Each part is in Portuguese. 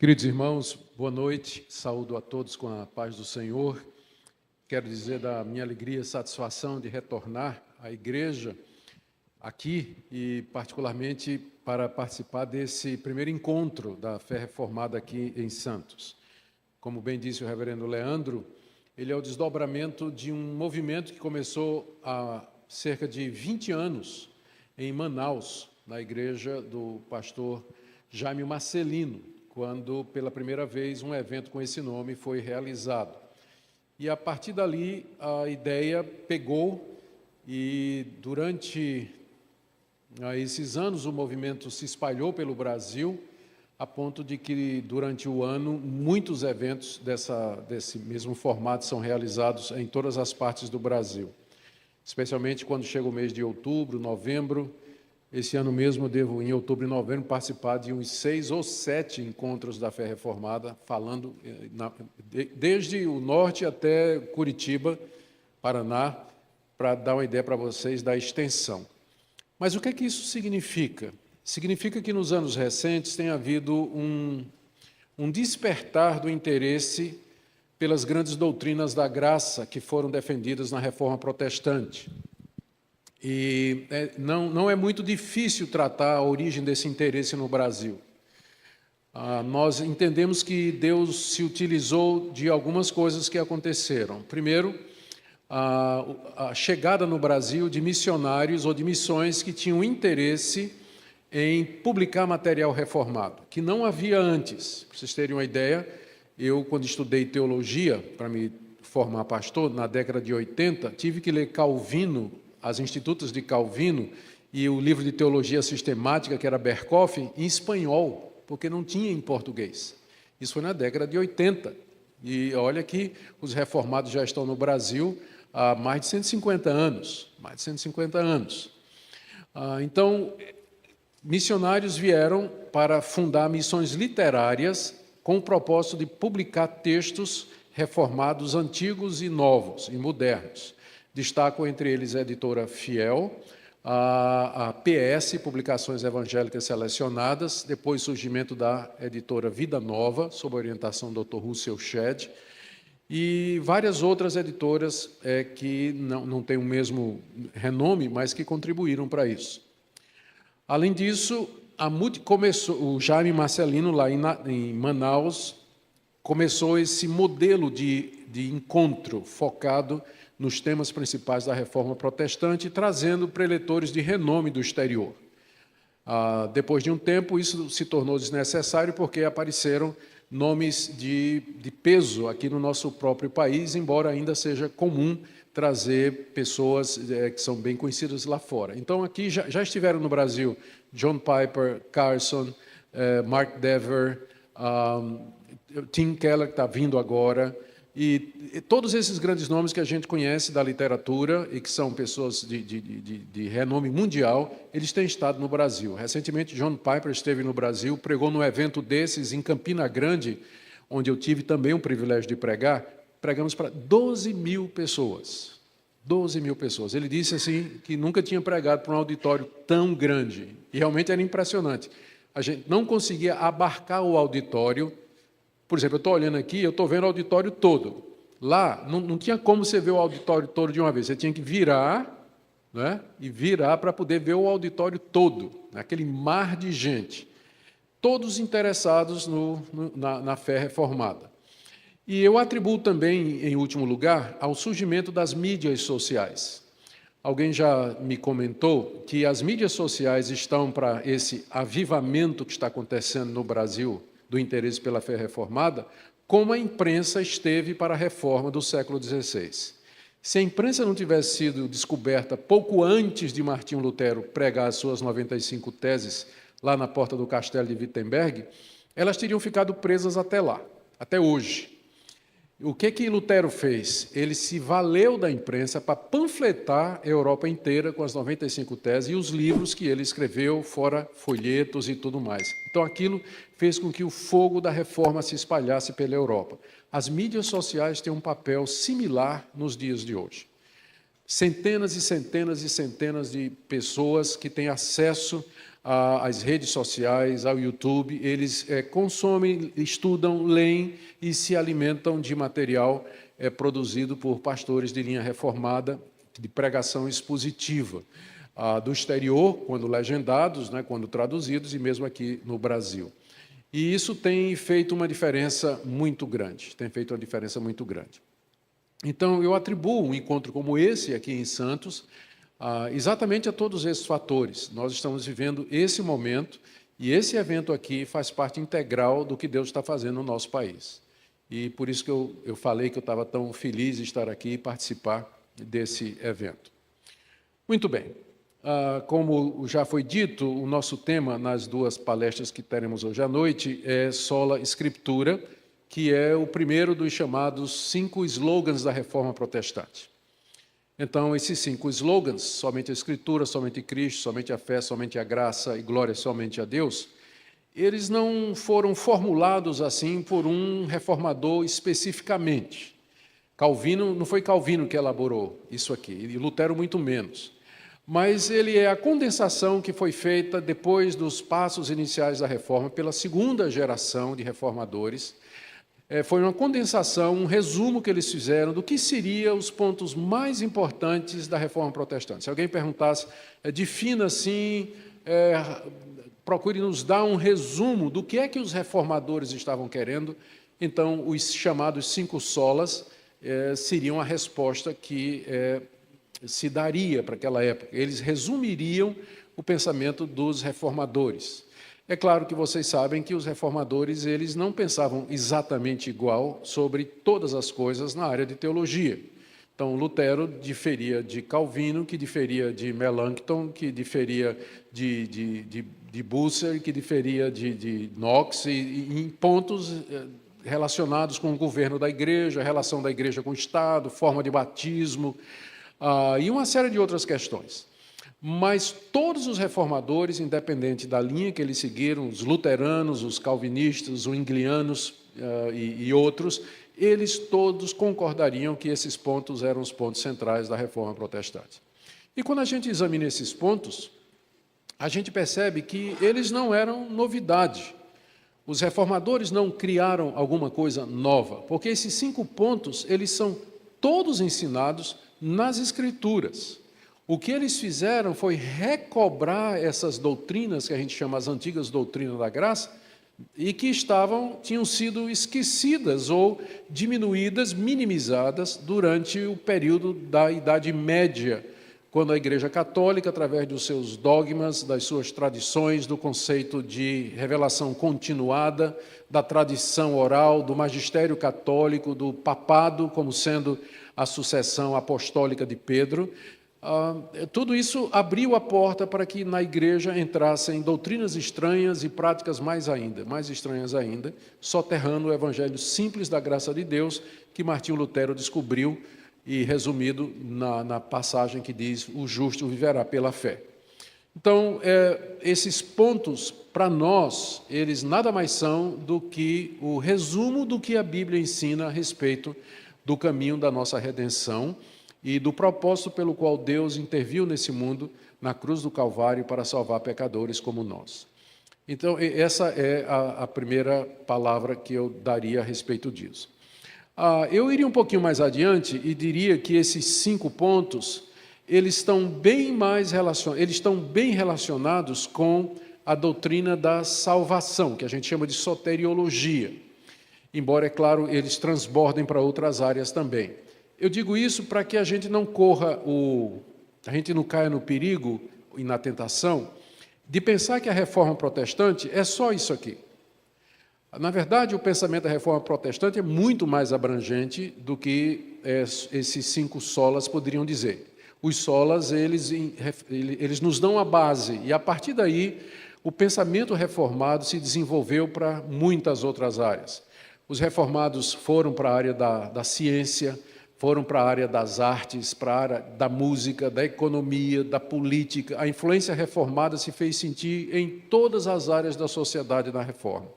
Queridos irmãos, boa noite, saúdo a todos com a paz do Senhor. Quero dizer da minha alegria e satisfação de retornar à igreja aqui e particularmente para participar desse primeiro encontro da Fé Reformada aqui em Santos. Como bem disse o reverendo Leandro, ele é o desdobramento de um movimento que começou há cerca de 20 anos em Manaus, na igreja do pastor Jaime Marcelino, quando, pela primeira vez, um evento com esse nome foi realizado. E, a partir dali, a ideia pegou e, durante esses anos, o movimento se espalhou pelo Brasil, a ponto de que, durante o ano, muitos eventos desse mesmo formato são realizados em todas as partes do Brasil. Especialmente quando chega o mês de outubro, novembro. Esse ano mesmo eu devo, em outubro e novembro, participar de uns 6 ou 7 encontros da Fé Reformada, falando desde o norte até Curitiba, Paraná, para dar uma ideia para vocês da extensão. Mas o que é que isso significa? Significa que nos anos recentes tem havido um despertar do interesse pelas grandes doutrinas da graça que foram defendidas na Reforma Protestante. E não é muito difícil tratar a origem desse interesse no Brasil. Nós entendemos que Deus se utilizou de algumas coisas que aconteceram. Primeiro, a chegada no Brasil de missionários ou de missões que tinham interesse em publicar material reformado, que não havia antes. Para vocês terem uma ideia, eu, quando estudei teologia, para me formar pastor, na década de 80, tive que ler Calvino, as Institutas de Calvino e o livro de teologia sistemática, que era Berkhoff, em espanhol, porque não tinha em português. Isso foi na década de 80. E olha que os reformados já estão no Brasil há mais de 150 anos. Mais de 150 anos. Então, missionários vieram para fundar missões literárias com o propósito de publicar textos reformados antigos e novos, e modernos. Destaco entre eles a editora Fiel, a PS, Publicações Evangélicas Selecionadas, depois surgimento da editora Vida Nova, sob a orientação do Dr. Russell Shedd, e várias outras editoras que não têm o mesmo renome, mas que contribuíram para isso. Além disso, o Jaime Marcelino, lá em Manaus, começou esse modelo de encontro focado nos temas principais da Reforma Protestante, trazendo preletores de renome do exterior. Depois de um tempo, isso se tornou desnecessário porque apareceram nomes de peso aqui no nosso próprio país, embora ainda seja comum trazer pessoas que são bem conhecidas lá fora. Então, aqui já estiveram no Brasil John Piper, Carson, Mark Dever, Tim Keller, que está vindo agora, e todos esses grandes nomes que a gente conhece da literatura e que são pessoas de renome mundial, eles têm estado no Brasil. Recentemente, John Piper esteve no Brasil, pregou num evento desses em Campina Grande, onde eu tive também o privilégio de pregar. Pregamos para 12 mil pessoas. 12 mil pessoas. Ele disse assim que nunca tinha pregado para um auditório tão grande. E realmente era impressionante. A gente não conseguia abarcar o auditório. Por exemplo, eu estou olhando aqui, eu estou vendo o auditório todo. Lá, não tinha como você ver o auditório todo de uma vez. Você tinha que virar, né, e virar para poder ver o auditório todo, aquele mar de gente. Todos interessados na fé reformada. E eu atribuo também, em último lugar, ao surgimento das mídias sociais. Alguém já me comentou que as mídias sociais estão para esse avivamento que está acontecendo no Brasil, do interesse pela fé reformada, como a imprensa esteve para a reforma do século XVI. Se a imprensa não tivesse sido descoberta pouco antes de Martinho Lutero pregar as suas 95 teses lá na porta do castelo de Wittenberg, elas teriam ficado presas até lá, até hoje. O que Lutero fez? Ele se valeu da imprensa para panfletar a Europa inteira com as 95 teses e os livros que ele escreveu, fora folhetos e tudo mais. Então, aquilo fez com que o fogo da reforma se espalhasse pela Europa. As mídias sociais têm um papel similar nos dias de hoje. Centenas e centenas e centenas de pessoas que têm acesso às redes sociais, ao YouTube, eles consomem, estudam, leem e se alimentam de material produzido por pastores de linha reformada, de pregação expositiva, do exterior, quando legendados, né, quando traduzidos, e mesmo aqui no Brasil. E isso tem feito uma diferença muito grande, Então, eu atribuo um encontro como esse aqui em Santos exatamente a todos esses fatores. Nós estamos vivendo esse momento e esse evento aqui faz parte integral do que Deus está fazendo no nosso país. E por isso que eu falei que eu estava tão feliz de estar aqui e participar desse evento. Muito bem. Como já foi dito, o nosso tema nas duas palestras que teremos hoje à noite é Sola Scriptura, que é o primeiro dos chamados 5 slogans da Reforma Protestante. Então, esses 5 slogans, somente a Escritura, somente Cristo, somente a fé, somente a graça e glória somente a Deus, eles não foram formulados assim por um reformador especificamente. Calvino, não foi Calvino que elaborou isso aqui, e Lutero muito menos. Mas ele é a condensação que foi feita depois dos passos iniciais da Reforma pela segunda geração de reformadores. Foi uma condensação, um resumo que eles fizeram do que seriam os pontos mais importantes da Reforma Protestante. Se alguém perguntasse, defina assim, procure nos dar um resumo do que é que os reformadores estavam querendo, então os chamados 5 solas seriam a resposta que se daria para aquela época. Eles resumiriam o pensamento dos reformadores. É claro que vocês sabem que os reformadores eles não pensavam exatamente igual sobre todas as coisas na área de teologia. Então, Lutero diferia de Calvino, que diferia de Melanchthon, que diferia de Bucer, que diferia de Knox, e em pontos relacionados com o governo da igreja, a relação da igreja com o Estado, forma de batismo, e uma série de outras questões. Mas todos os reformadores, independente da linha que eles seguiram, os luteranos, os calvinistas, os zwinglianos e outros, eles todos concordariam que esses pontos eram os pontos centrais da Reforma Protestante. E quando a gente examina esses pontos, a gente percebe que eles não eram novidade. Os reformadores não criaram alguma coisa nova, porque esses 5 pontos, eles são todos ensinados nas Escrituras. O que eles fizeram foi recobrar essas doutrinas, que a gente chama as antigas doutrinas da graça, e que tinham sido esquecidas ou diminuídas, minimizadas durante o período da Idade Média, quando a Igreja Católica, através dos seus dogmas, das suas tradições, do conceito de revelação continuada, da tradição oral, do magistério católico, do papado, como sendo a sucessão apostólica de Pedro, tudo isso abriu a porta para que na igreja entrassem doutrinas estranhas e práticas mais estranhas ainda, soterrando o evangelho simples da graça de Deus que Martinho Lutero descobriu e resumido na passagem que diz: o justo viverá pela fé. Então, esses pontos, para nós, eles nada mais são do que o resumo do que a Bíblia ensina a respeito do caminho da nossa redenção e do propósito pelo qual Deus interviu nesse mundo, na cruz do Calvário, para salvar pecadores como nós. Então, essa é a primeira palavra que eu daria a respeito disso. Eu iria um pouquinho mais adiante e diria que esses 5 pontos, eles estão bem relacionados com a doutrina da salvação, que a gente chama de soteriologia. Embora, é claro, eles transbordem para outras áreas também. Eu digo isso para que a gente não caia no perigo e na tentação de pensar que a Reforma Protestante é só isso aqui. Na verdade, o pensamento da Reforma Protestante é muito mais abrangente do que esses 5 solas poderiam dizer. Os solas, eles nos dão a base, e a partir daí, o pensamento reformado se desenvolveu para muitas outras áreas. Os reformados foram para a área da ciência, foram para a área das artes, para a área da música, da economia, da política. A influência reformada se fez sentir em todas as áreas da sociedade na Reforma.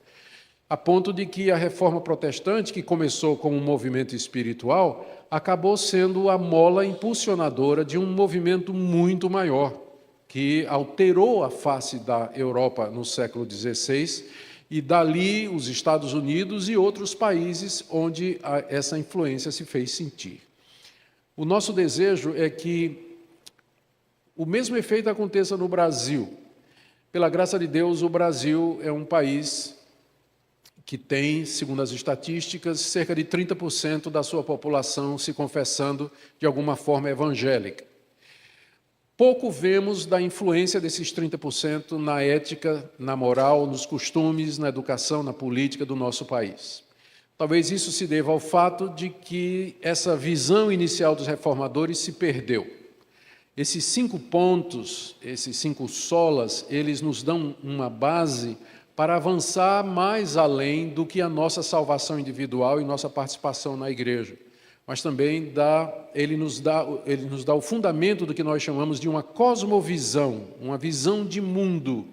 A ponto de que a Reforma Protestante, que começou como um movimento espiritual, acabou sendo a mola impulsionadora de um movimento muito maior, que alterou a face da Europa no século XVI, e dali os Estados Unidos e outros países onde essa influência se fez sentir. O nosso desejo é que o mesmo efeito aconteça no Brasil. Pela graça de Deus, o Brasil é um país que tem, segundo as estatísticas, cerca de 30% da sua população se confessando de alguma forma evangélica. Pouco vemos da influência desses 30% na ética, na moral, nos costumes, na educação, na política do nosso país. Talvez isso se deva ao fato de que essa visão inicial dos reformadores se perdeu. Esses 5 pontos, esses 5 solas, eles nos dão uma base para avançar mais além do que a nossa salvação individual e nossa participação na igreja. Mas também ele nos dá o fundamento do que nós chamamos de uma cosmovisão, uma visão de mundo,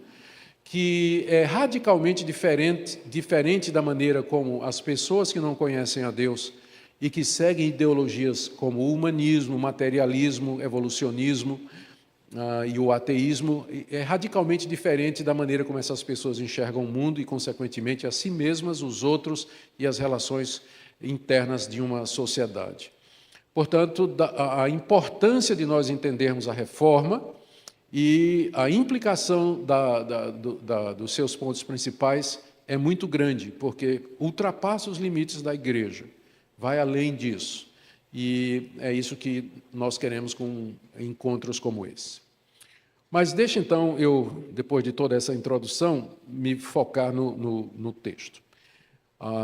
que é radicalmente diferente da maneira como as pessoas que não conhecem a Deus e que seguem ideologias como o humanismo, o materialismo, evolucionismo e o ateísmo, é radicalmente diferente da maneira como essas pessoas enxergam o mundo e, consequentemente, a si mesmas, os outros e as relações internas de uma sociedade. Portanto, a importância de nós entendermos a reforma e a implicação dos seus pontos principais é muito grande, porque ultrapassa os limites da igreja, vai além disso. E é isso que nós queremos com encontros como esse. Mas deixa então eu, depois de toda essa introdução, me focar no texto,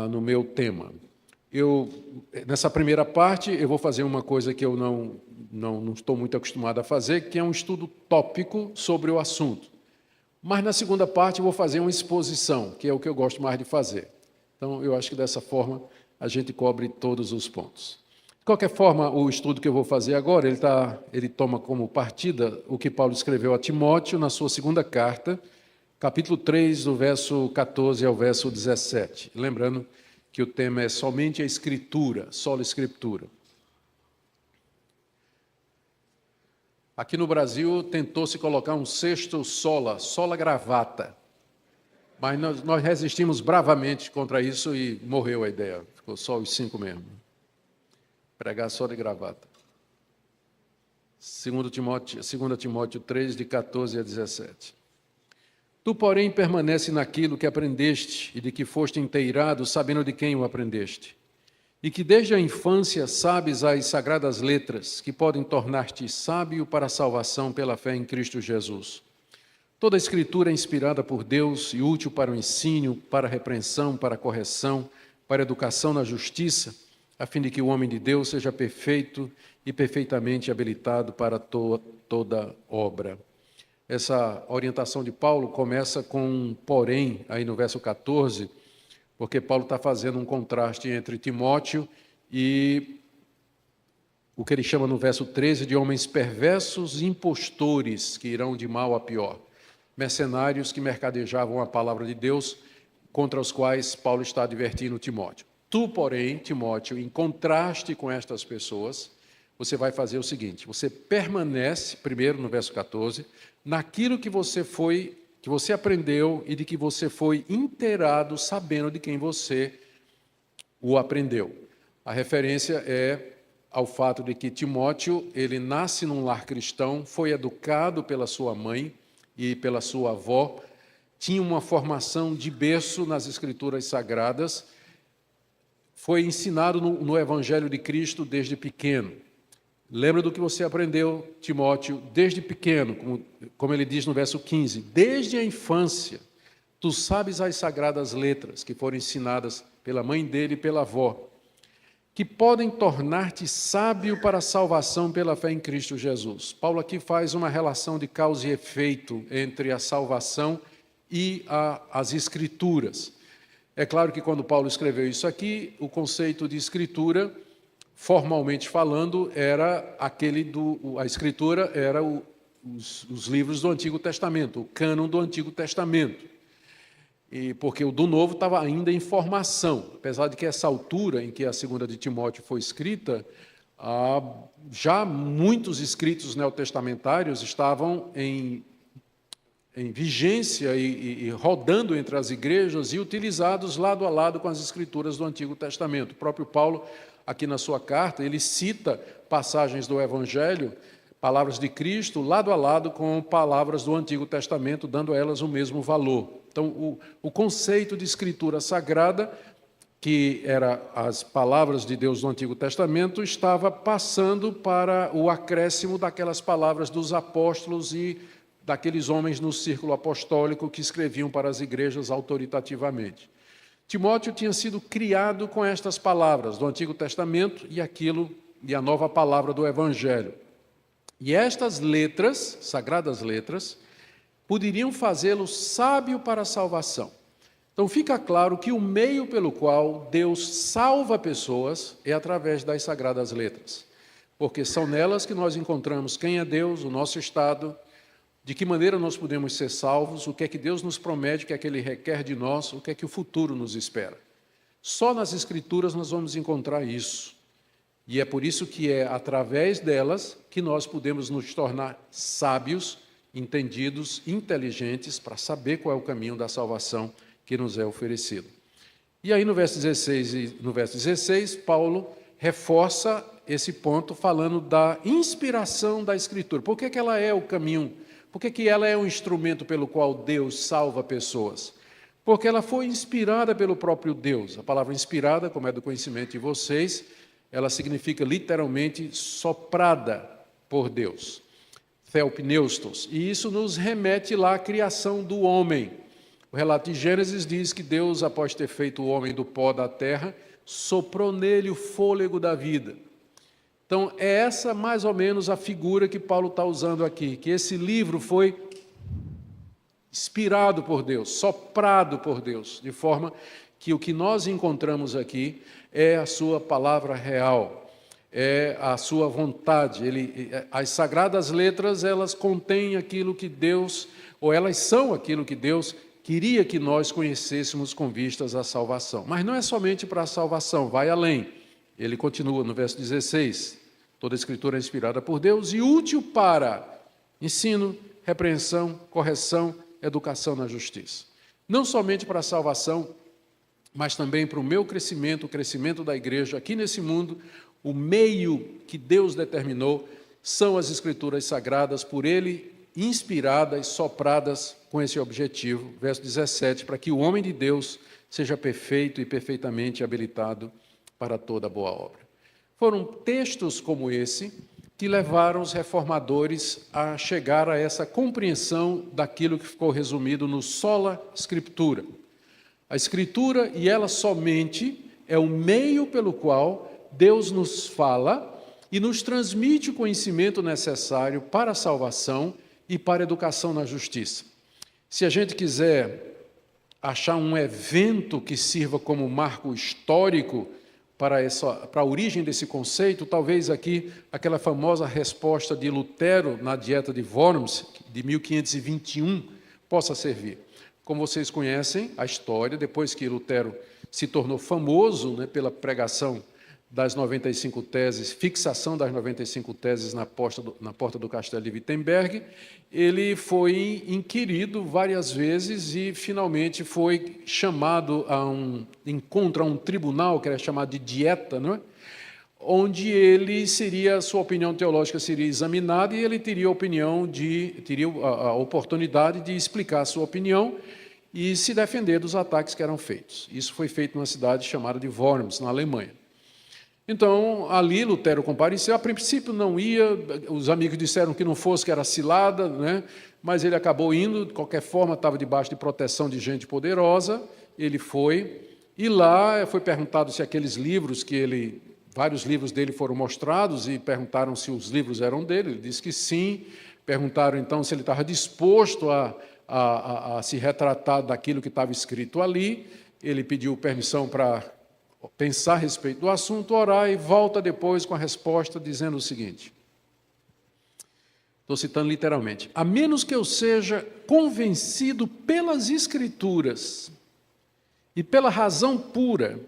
no meu tema. Nessa primeira parte, eu vou fazer uma coisa que eu não estou muito acostumado a fazer, que é um estudo tópico sobre o assunto. Mas na segunda parte eu vou fazer uma exposição, que é o que eu gosto mais de fazer. Então, eu acho que dessa forma a gente cobre todos os pontos. De qualquer forma, o estudo que eu vou fazer agora, ele toma como partida o que Paulo escreveu a Timóteo na sua segunda carta, capítulo 3, do verso 14 ao verso 17. Lembrando que o tema é somente a Escritura, sola Escritura. Aqui no Brasil tentou-se colocar um sexto sola gravata, mas nós resistimos bravamente contra isso e morreu a ideia, ficou só os 5 mesmo. Pregar só de gravata. 2 Timóteo 3, de 14 a 17. Tu, porém, permanece naquilo que aprendeste e de que foste inteirado, sabendo de quem o aprendeste. E que desde a infância sabes as sagradas letras, que podem tornar-te sábio para a salvação pela fé em Cristo Jesus. Toda a Escritura é inspirada por Deus e útil para o ensino, para a repreensão, para a correção, para a educação na justiça, a fim de que o homem de Deus seja perfeito e perfeitamente habilitado para toda obra. Essa orientação de Paulo começa com um porém, aí no verso 14, porque Paulo está fazendo um contraste entre Timóteo e o que ele chama no verso 13 de homens perversos e impostores, que irão de mal a pior. Mercenários que mercadejavam a palavra de Deus, contra os quais Paulo está advertindo Timóteo. Tu, porém, Timóteo, em contraste com estas pessoas, você vai fazer o seguinte: você permanece, primeiro no verso 14, naquilo que você aprendeu e de que você foi inteirado, sabendo de quem você o aprendeu. A referência é ao fato de que Timóteo, ele nasce num lar cristão, foi educado pela sua mãe e pela sua avó, tinha uma formação de berço nas Escrituras Sagradas, foi ensinado no Evangelho de Cristo desde pequeno. Lembra do que você aprendeu, Timóteo, desde pequeno, como ele diz no verso 15, desde a infância, tu sabes as sagradas letras que foram ensinadas pela mãe dele e pela avó, que podem tornar-te sábio para a salvação pela fé em Cristo Jesus. Paulo aqui faz uma relação de causa e efeito entre a salvação e as Escrituras. É claro que quando Paulo escreveu isso aqui, o conceito de Escritura, formalmente falando, era a Escritura era os livros do Antigo Testamento, o cânon do Antigo Testamento. E porque o do Novo estava ainda em formação, apesar de que essa altura em que a segunda de Timóteo foi escrita, já muitos escritos neotestamentários estavam em em vigência e rodando entre as igrejas e utilizados lado a lado com as escrituras do Antigo Testamento. O próprio Paulo, aqui na sua carta, ele cita passagens do Evangelho, palavras de Cristo, lado a lado com palavras do Antigo Testamento, dando a elas o mesmo valor. Então, o conceito de escritura sagrada, que era as palavras de Deus do Antigo Testamento, estava passando para o acréscimo daquelas palavras dos apóstolos e daqueles homens no círculo apostólico que escreviam para as igrejas autoritativamente. Timóteo tinha sido criado com estas palavras do Antigo Testamento e a nova palavra do Evangelho. E estas letras, sagradas letras, poderiam fazê-lo sábio para a salvação. Então fica claro que o meio pelo qual Deus salva pessoas é através das sagradas letras, porque são nelas que nós encontramos quem é Deus, o nosso estado, de que maneira nós podemos ser salvos, o que é que Deus nos promete, o que é que Ele requer de nós, o que é que o futuro nos espera. Só nas Escrituras nós vamos encontrar isso. E é por isso que é através delas que nós podemos nos tornar sábios, entendidos, inteligentes, para saber qual é o caminho da salvação que nos é oferecido. E aí no verso 16, Paulo reforça esse ponto falando da inspiração da Escritura. Por que ela é o caminho? Por que ela é um instrumento pelo qual Deus salva pessoas? Porque ela foi inspirada pelo próprio Deus. A palavra inspirada, como é do conhecimento de vocês, ela significa literalmente soprada por Deus. Theopneustos. E isso nos remete lá à criação do homem. O relato de Gênesis diz que Deus, após ter feito o homem do pó da terra, soprou nele o fôlego da vida. Então, é essa mais ou menos a figura que Paulo está usando aqui, que esse livro foi inspirado por Deus, soprado por Deus, de forma que o que nós encontramos aqui é a sua palavra real, é a sua vontade. As sagradas letras, elas contêm aquilo que Deus, ou elas são aquilo que Deus queria que nós conhecêssemos com vistas à salvação. Mas não é somente para a salvação, vai além. Ele continua no verso 16, toda a Escritura é inspirada por Deus e útil para ensino, repreensão, correção, educação na justiça. Não somente para a salvação, mas também para o meu crescimento, o crescimento da igreja aqui nesse mundo. O meio que Deus determinou são as Escrituras sagradas, por Ele inspiradas, sopradas com esse objetivo. Verso 17, para que o homem de Deus seja perfeito e perfeitamente habilitado para toda boa obra. Foram textos como esse que levaram os reformadores a chegar a essa compreensão daquilo que ficou resumido no sola scriptura. A Escritura, e ela somente, é o meio pelo qual Deus nos fala e nos transmite o conhecimento necessário para a salvação e para a educação na justiça. Se a gente quiser achar um evento que sirva como marco histórico para a origem desse conceito, talvez aqui aquela famosa resposta de Lutero na Dieta de Worms, de 1521, possa servir. Como vocês conhecem a história, depois que Lutero se tornou famoso, pela pregação das 95 teses, fixação das 95 teses na porta do castelo de Wittenberg, ele foi inquirido várias vezes e finalmente foi chamado a um encontro, a um tribunal, que era chamado de dieta, não é? Onde sua opinião teológica seria examinada e ele teria a oportunidade de explicar a sua opinião e se defender dos ataques que eram feitos. Isso foi feito numa cidade chamada de Worms, na Alemanha. Então, ali Lutero compareceu, a princípio não ia, os amigos disseram que não fosse, que era cilada, mas ele acabou indo, de qualquer forma estava debaixo de proteção de gente poderosa, ele foi, e lá foi perguntado se aqueles livros vários livros dele foram mostrados, e perguntaram se os livros eram dele, ele disse que sim, perguntaram então se ele estava disposto a se retratar daquilo que estava escrito ali, ele pediu permissão para pensar a respeito do assunto, orar e volta depois com a resposta dizendo o seguinte, estou citando literalmente, a menos que eu seja convencido pelas Escrituras e pela razão pura,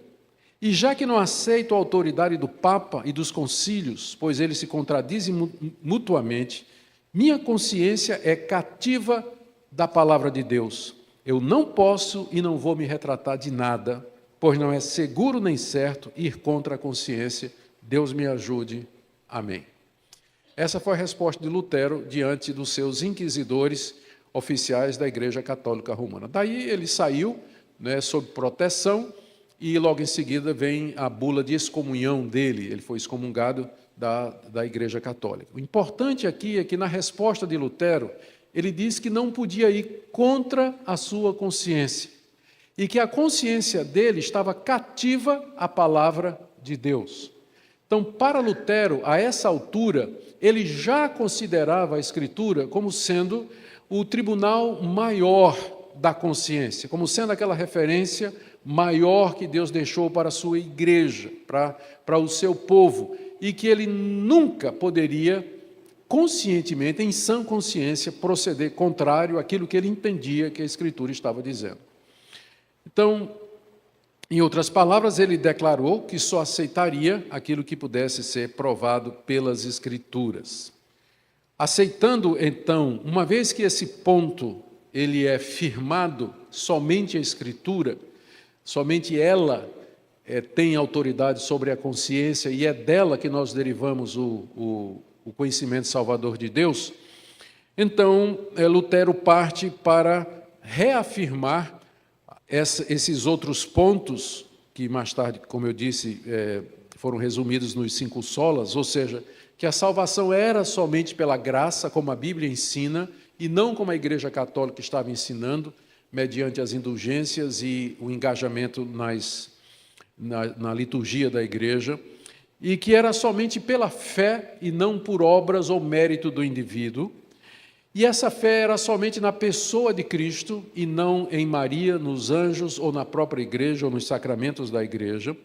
e já que não aceito a autoridade do Papa e dos concílios, pois eles se contradizem mutuamente, minha consciência é cativa da palavra de Deus. Eu não posso e não vou me retratar de nada, pois não é seguro nem certo ir contra a consciência. Deus me ajude. Amém. Essa foi a resposta de Lutero diante dos seus inquisidores oficiais da Igreja Católica Romana. Daí ele saiu, sob proteção, e logo em seguida vem a bula de excomunhão dele. Ele foi excomungado da Igreja Católica. O importante aqui é que, na resposta de Lutero, ele diz que não podia ir contra a sua consciência e que a consciência dele estava cativa à palavra de Deus. Então, para Lutero, a essa altura, ele já considerava a Escritura como sendo o tribunal maior da consciência, como sendo aquela referência maior que Deus deixou para a sua igreja, para o seu povo, e que ele nunca poderia, conscientemente, em sã consciência, proceder contrário àquilo que ele entendia que a Escritura estava dizendo. Então, em outras palavras, ele declarou que só aceitaria aquilo que pudesse ser provado pelas Escrituras. Aceitando, então, uma vez que esse ponto ele é firmado, somente a Escritura, somente ela tem autoridade sobre a consciência e é dela que nós derivamos o conhecimento salvador de Deus, então Lutero parte para reafirmar esses outros pontos, que mais tarde, como eu disse, foram resumidos nos 5 solas, ou seja, que a salvação era somente pela graça, como a Bíblia ensina, e não como a Igreja Católica estava ensinando, mediante as indulgências e o engajamento na liturgia da Igreja, e que era somente pela fé e não por obras ou mérito do indivíduo. E essa fé era somente na pessoa de Cristo e não em Maria, nos anjos ou na própria igreja ou nos sacramentos da igreja.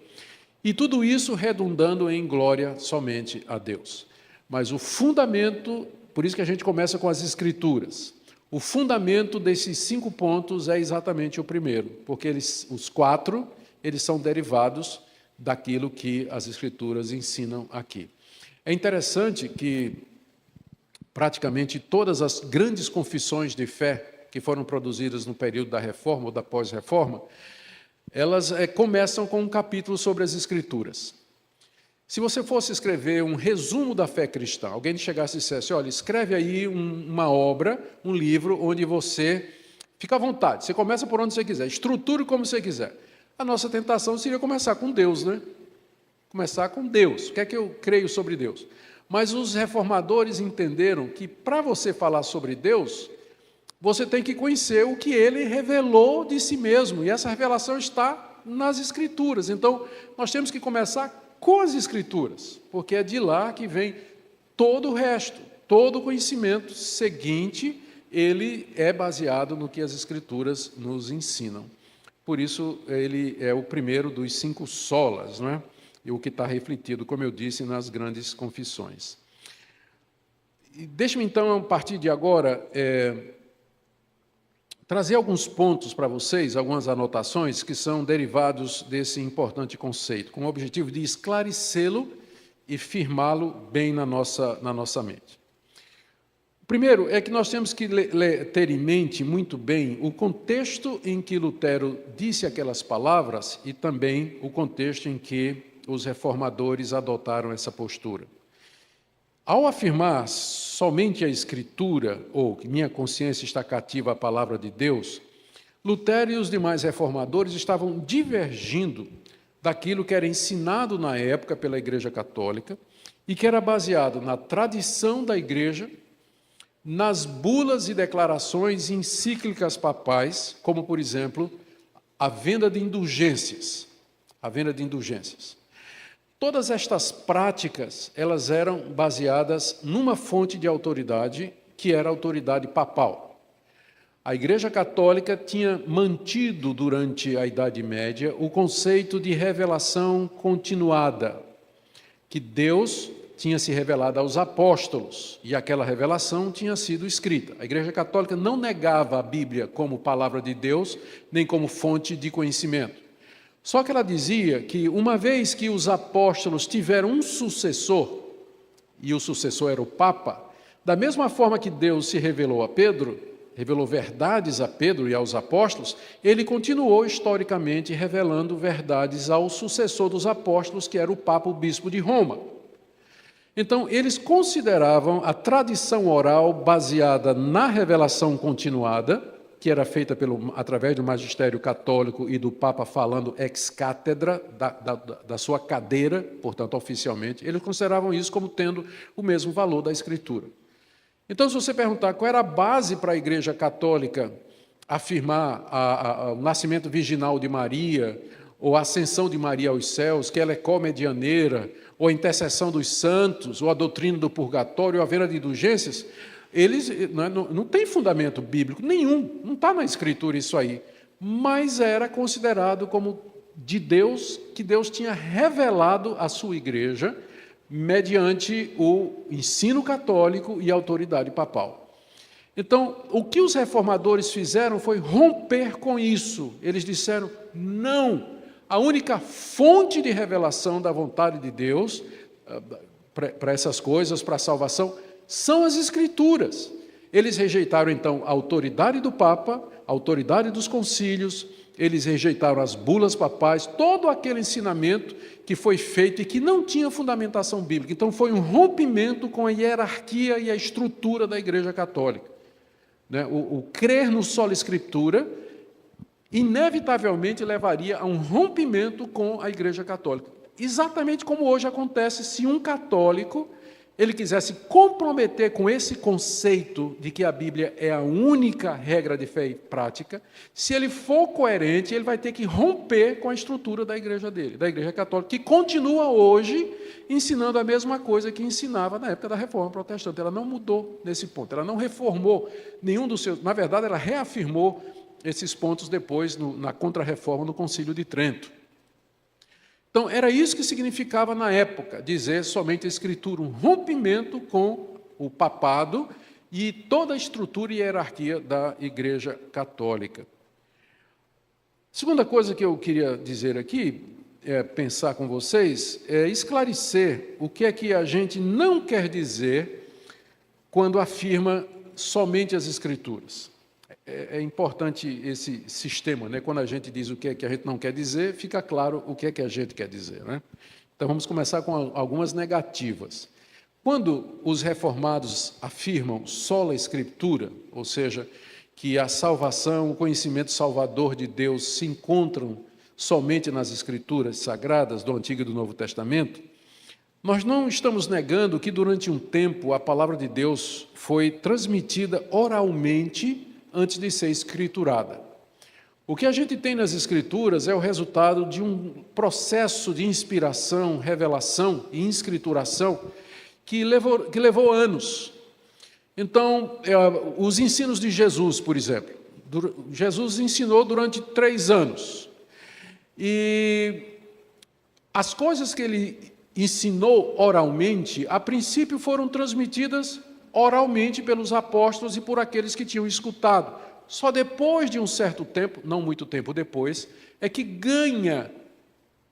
E tudo isso redundando em glória somente a Deus. Mas o fundamento, por isso que a gente começa com as Escrituras, o fundamento desses 5 pontos é exatamente o primeiro, porque os 4 são derivados daquilo que as Escrituras ensinam aqui. É interessante que praticamente todas as grandes confissões de fé que foram produzidas no período da Reforma ou da pós-Reforma, elas começam com um capítulo sobre as Escrituras. Se você fosse escrever um resumo da fé cristã, alguém chegasse e dissesse, olha, escreve aí uma obra, um livro, onde você fica à vontade, você começa por onde você quiser, estruture como você quiser. A nossa tentação seria começar com Deus, né? Começar com Deus. O que é que eu creio sobre Deus? Mas os reformadores entenderam que, para você falar sobre Deus, você tem que conhecer o que Ele revelou de si mesmo, e essa revelação está nas Escrituras. Então, nós temos que começar com as Escrituras, porque é de lá que vem todo o resto, todo o conhecimento seguinte, ele é baseado no que as Escrituras nos ensinam. Por isso, ele é o primeiro dos 5 solas, não é? E o que está refletido, como eu disse, nas grandes confissões. Deixe-me, então, a partir de agora, trazer alguns pontos para vocês, algumas anotações que são derivados desse importante conceito, com o objetivo de esclarecê-lo e firmá-lo bem na nossa mente. Primeiro, é que nós temos que ter em mente muito bem o contexto em que Lutero disse aquelas palavras e também o contexto em que os reformadores adotaram essa postura. Ao afirmar somente a Escritura, ou que minha consciência está cativa à palavra de Deus, Lutero e os demais reformadores estavam divergindo daquilo que era ensinado na época pela Igreja Católica e que era baseado na tradição da Igreja, nas bulas e declarações encíclicas papais, como, por exemplo, a venda de indulgências. Todas estas práticas, elas eram baseadas numa fonte de autoridade, que era a autoridade papal. A Igreja Católica tinha mantido, durante a Idade Média, o conceito de revelação continuada, que Deus tinha se revelado aos apóstolos, e aquela revelação tinha sido escrita. A Igreja Católica não negava a Bíblia como palavra de Deus, nem como fonte de conhecimento. Só que ela dizia que, uma vez que os apóstolos tiveram um sucessor, e o sucessor era o Papa, da mesma forma que Deus se revelou a Pedro, revelou verdades a Pedro e aos apóstolos, ele continuou historicamente revelando verdades ao sucessor dos apóstolos, que era o Papa, o Bispo de Roma. Então, eles consideravam a tradição oral baseada na revelação continuada, que era feita através do magistério católico e do Papa falando ex cátedra, da sua cadeira, portanto, oficialmente, eles consideravam isso como tendo o mesmo valor da Escritura. Então, se você perguntar qual era a base para a Igreja Católica afirmar o nascimento virginal de Maria, ou a ascensão de Maria aos céus, que ela é co-medianeira, ou a intercessão dos santos, ou a doutrina do purgatório, ou a vera de indulgências, eles não tem fundamento bíblico nenhum, não está na Escritura isso aí, mas era considerado como de Deus, que Deus tinha revelado à sua igreja, mediante o ensino católico e a autoridade papal. Então, o que os reformadores fizeram foi romper com isso. Eles disseram, não, a única fonte de revelação da vontade de Deus para essas coisas, para a salvação, são as Escrituras. Eles rejeitaram, então, a autoridade do Papa, a autoridade dos concílios, eles rejeitaram as bulas papais, todo aquele ensinamento que foi feito e que não tinha fundamentação bíblica. Então, foi um rompimento com a hierarquia e a estrutura da Igreja Católica. O crer no sola Escritura, inevitavelmente, levaria a um rompimento com a Igreja Católica. Exatamente como hoje acontece se um católico ele quisesse comprometer com esse conceito de que a Bíblia é a única regra de fé e prática, se ele for coerente, ele vai ter que romper com a estrutura da igreja dele, da Igreja Católica, que continua hoje ensinando a mesma coisa que ensinava na época da Reforma Protestante. Ela não mudou nesse ponto, ela não reformou nenhum dos seus... Na verdade, ela reafirmou esses pontos depois na Contra-Reforma no Concílio de Trento. Então, era isso que significava na época, dizer somente a Escritura, um rompimento com o papado e toda a estrutura e hierarquia da Igreja Católica. Segunda coisa que eu queria dizer aqui, pensar com vocês, é esclarecer o que é que a gente não quer dizer quando afirma somente as Escrituras. É importante esse sistema, né? Quando a gente diz o que é que a gente não quer dizer, fica claro o que é que a gente quer dizer, né? Então, vamos começar com algumas negativas. Quando os reformados afirmam sola Escritura, ou seja, que a salvação, o conhecimento salvador de Deus se encontram somente nas Escrituras sagradas do Antigo e do Novo Testamento, nós não estamos negando que durante um tempo a palavra de Deus foi transmitida oralmente antes de ser escriturada. O que a gente tem nas Escrituras é o resultado de um processo de inspiração, revelação e escrituração que levou anos. Então, os ensinos de Jesus, por exemplo. Jesus ensinou durante 3 anos. E as coisas que ele ensinou oralmente, a princípio foram transmitidas oralmente pelos apóstolos e por aqueles que tinham escutado. Só depois de um certo tempo, não muito tempo depois, é que ganha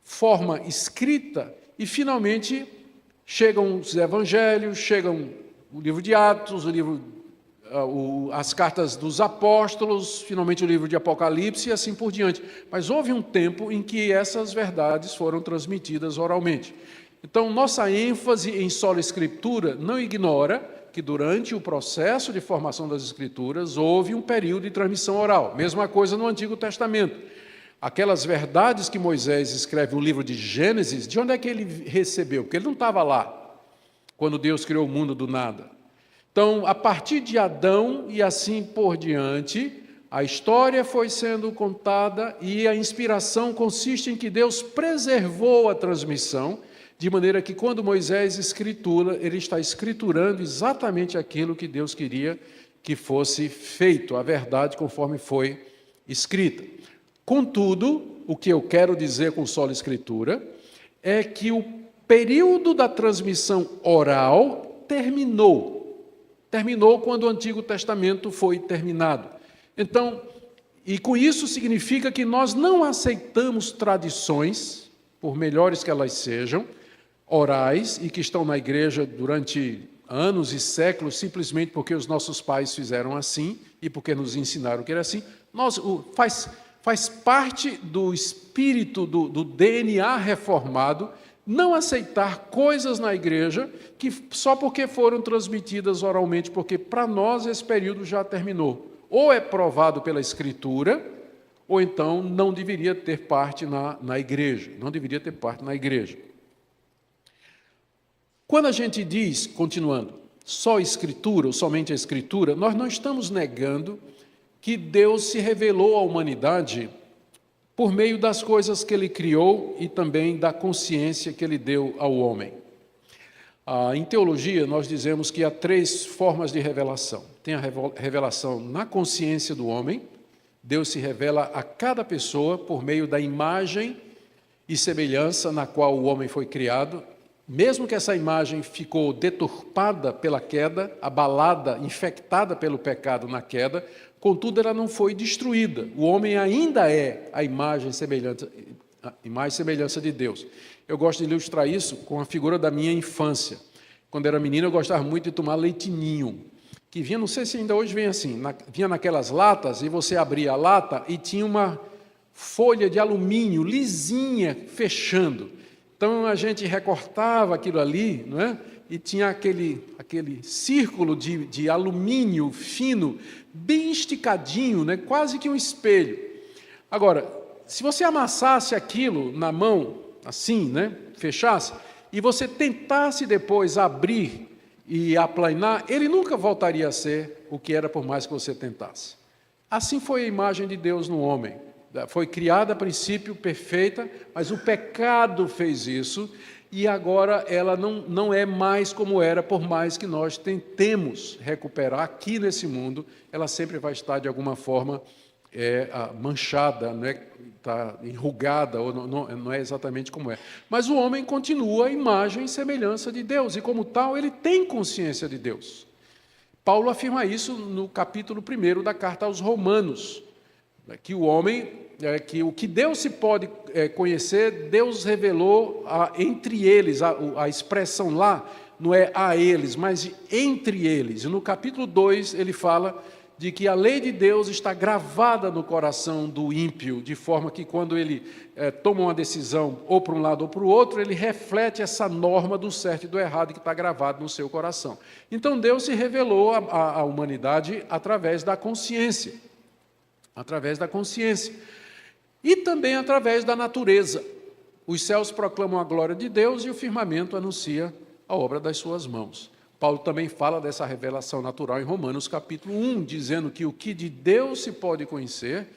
forma escrita e, finalmente, chegam os evangelhos, chegam o livro de Atos, as cartas dos apóstolos, finalmente o livro de Apocalipse e assim por diante. Mas houve um tempo em que essas verdades foram transmitidas oralmente. Então, nossa ênfase em sola Escritura não ignora que durante o processo de formação das Escrituras houve um período de transmissão oral. Mesma coisa no Antigo Testamento. Aquelas verdades que Moisés escreve no livro de Gênesis, de onde é que ele recebeu? Porque ele não estava lá quando Deus criou o mundo do nada. Então, a partir de Adão e assim por diante, a história foi sendo contada e a inspiração consiste em que Deus preservou a transmissão, de maneira que quando Moisés escritura, ele está escriturando exatamente aquilo que Deus queria que fosse feito, a verdade conforme foi escrita. Contudo, o que eu quero dizer com sola Escritura é que o período da transmissão oral terminou. Terminou quando o Antigo Testamento foi terminado. Então, e com isso significa que nós não aceitamos tradições, por melhores que elas sejam, orais e que estão na igreja durante anos e séculos simplesmente porque os nossos pais fizeram assim e porque nos ensinaram que era assim. Faz parte do espírito, do DNA reformado, não aceitar coisas na igreja que só porque foram transmitidas oralmente, porque para nós esse período já terminou. Ou é provado pela Escritura, ou então não deveria ter parte na igreja. Não deveria ter parte na igreja. Quando a gente diz, continuando, só Escritura, ou somente a Escritura, nós não estamos negando que Deus se revelou à humanidade por meio das coisas que Ele criou e também da consciência que Ele deu ao homem. Em teologia, nós dizemos que há 3 formas de revelação. Tem a revelação na consciência do homem. Deus se revela a cada pessoa por meio da imagem e semelhança na qual o homem foi criado. Mesmo que essa imagem ficou deturpada pela queda, abalada, infectada pelo pecado na queda, contudo ela não foi destruída. O homem ainda é a imagem e semelhança de Deus. Eu gosto de ilustrar isso com a figura da minha infância. Quando era menino, eu gostava muito de tomar leite ninho, que vinha, não sei se ainda hoje vem assim, vinha naquelas latas e você abria a lata e tinha uma folha de alumínio lisinha fechando. Então a gente recortava aquilo ali, não é? E tinha aquele círculo de alumínio fino, bem esticadinho, né? Quase que um espelho. Agora, se você amassasse aquilo na mão, assim, né? Fechasse, e você tentasse depois abrir e aplanar, ele nunca voltaria a ser o que era por mais que você tentasse. Assim foi a imagem de Deus no homem. Foi criada a princípio perfeita, mas o pecado fez isso, e agora ela não é mais como era, por mais que nós tentemos recuperar aqui nesse mundo, ela sempre vai estar de alguma forma manchada, né? Está enrugada, ou não é exatamente como é. Mas o homem continua a imagem e semelhança de Deus, e como tal ele tem consciência de Deus. Paulo afirma isso no capítulo 1 da carta aos Romanos, que o homem... que o que Deus se pode conhecer, Deus revelou entre eles, a expressão lá não é a eles, mas entre eles. E no capítulo 2 ele fala de que a lei de Deus está gravada no coração do ímpio, de forma que quando ele toma uma decisão ou para um lado ou para o outro, ele reflete essa norma do certo e do errado que está gravado no seu coração. Então Deus se revelou à humanidade através da consciência. Através da consciência. E também através da natureza. Os céus proclamam a glória de Deus e o firmamento anuncia a obra das suas mãos. Paulo também fala dessa revelação natural em Romanos capítulo 1, dizendo que o que de Deus se pode conhecer,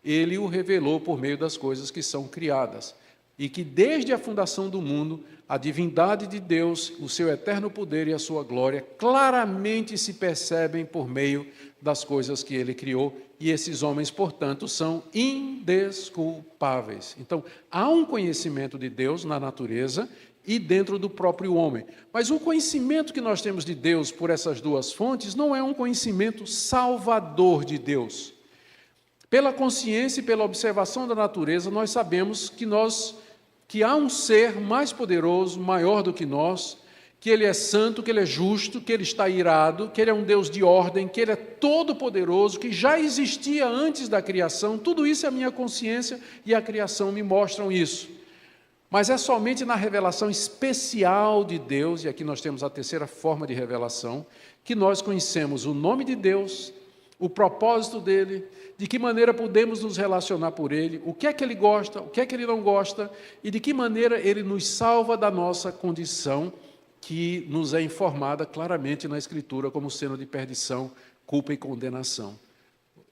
ele o revelou por meio das coisas que são criadas. E que desde a fundação do mundo, a divindade de Deus, o seu eterno poder e a sua glória, claramente se percebem por meio das coisas que ele criou, e esses homens, portanto, são indesculpáveis. Então, há um conhecimento de Deus na natureza e dentro do próprio homem. Mas o conhecimento que nós temos de Deus por essas 2 fontes não é um conhecimento salvador de Deus. Pela consciência e pela observação da natureza, nós sabemos que há um ser mais poderoso, maior do que nós, que Ele é santo, que Ele é justo, que Ele está irado, que Ele é um Deus de ordem, que Ele é todo-poderoso, que já existia antes da criação. Tudo isso é a minha consciência e a criação me mostram isso. Mas é somente na revelação especial de Deus, e aqui nós temos a 3ª forma de revelação, que nós conhecemos o nome de Deus, o propósito dEle, de que maneira podemos nos relacionar por Ele, o que é que Ele gosta, o que é que Ele não gosta, e de que maneira Ele nos salva da nossa condição, que nos é informada claramente na Escritura como sendo de perdição, culpa e condenação.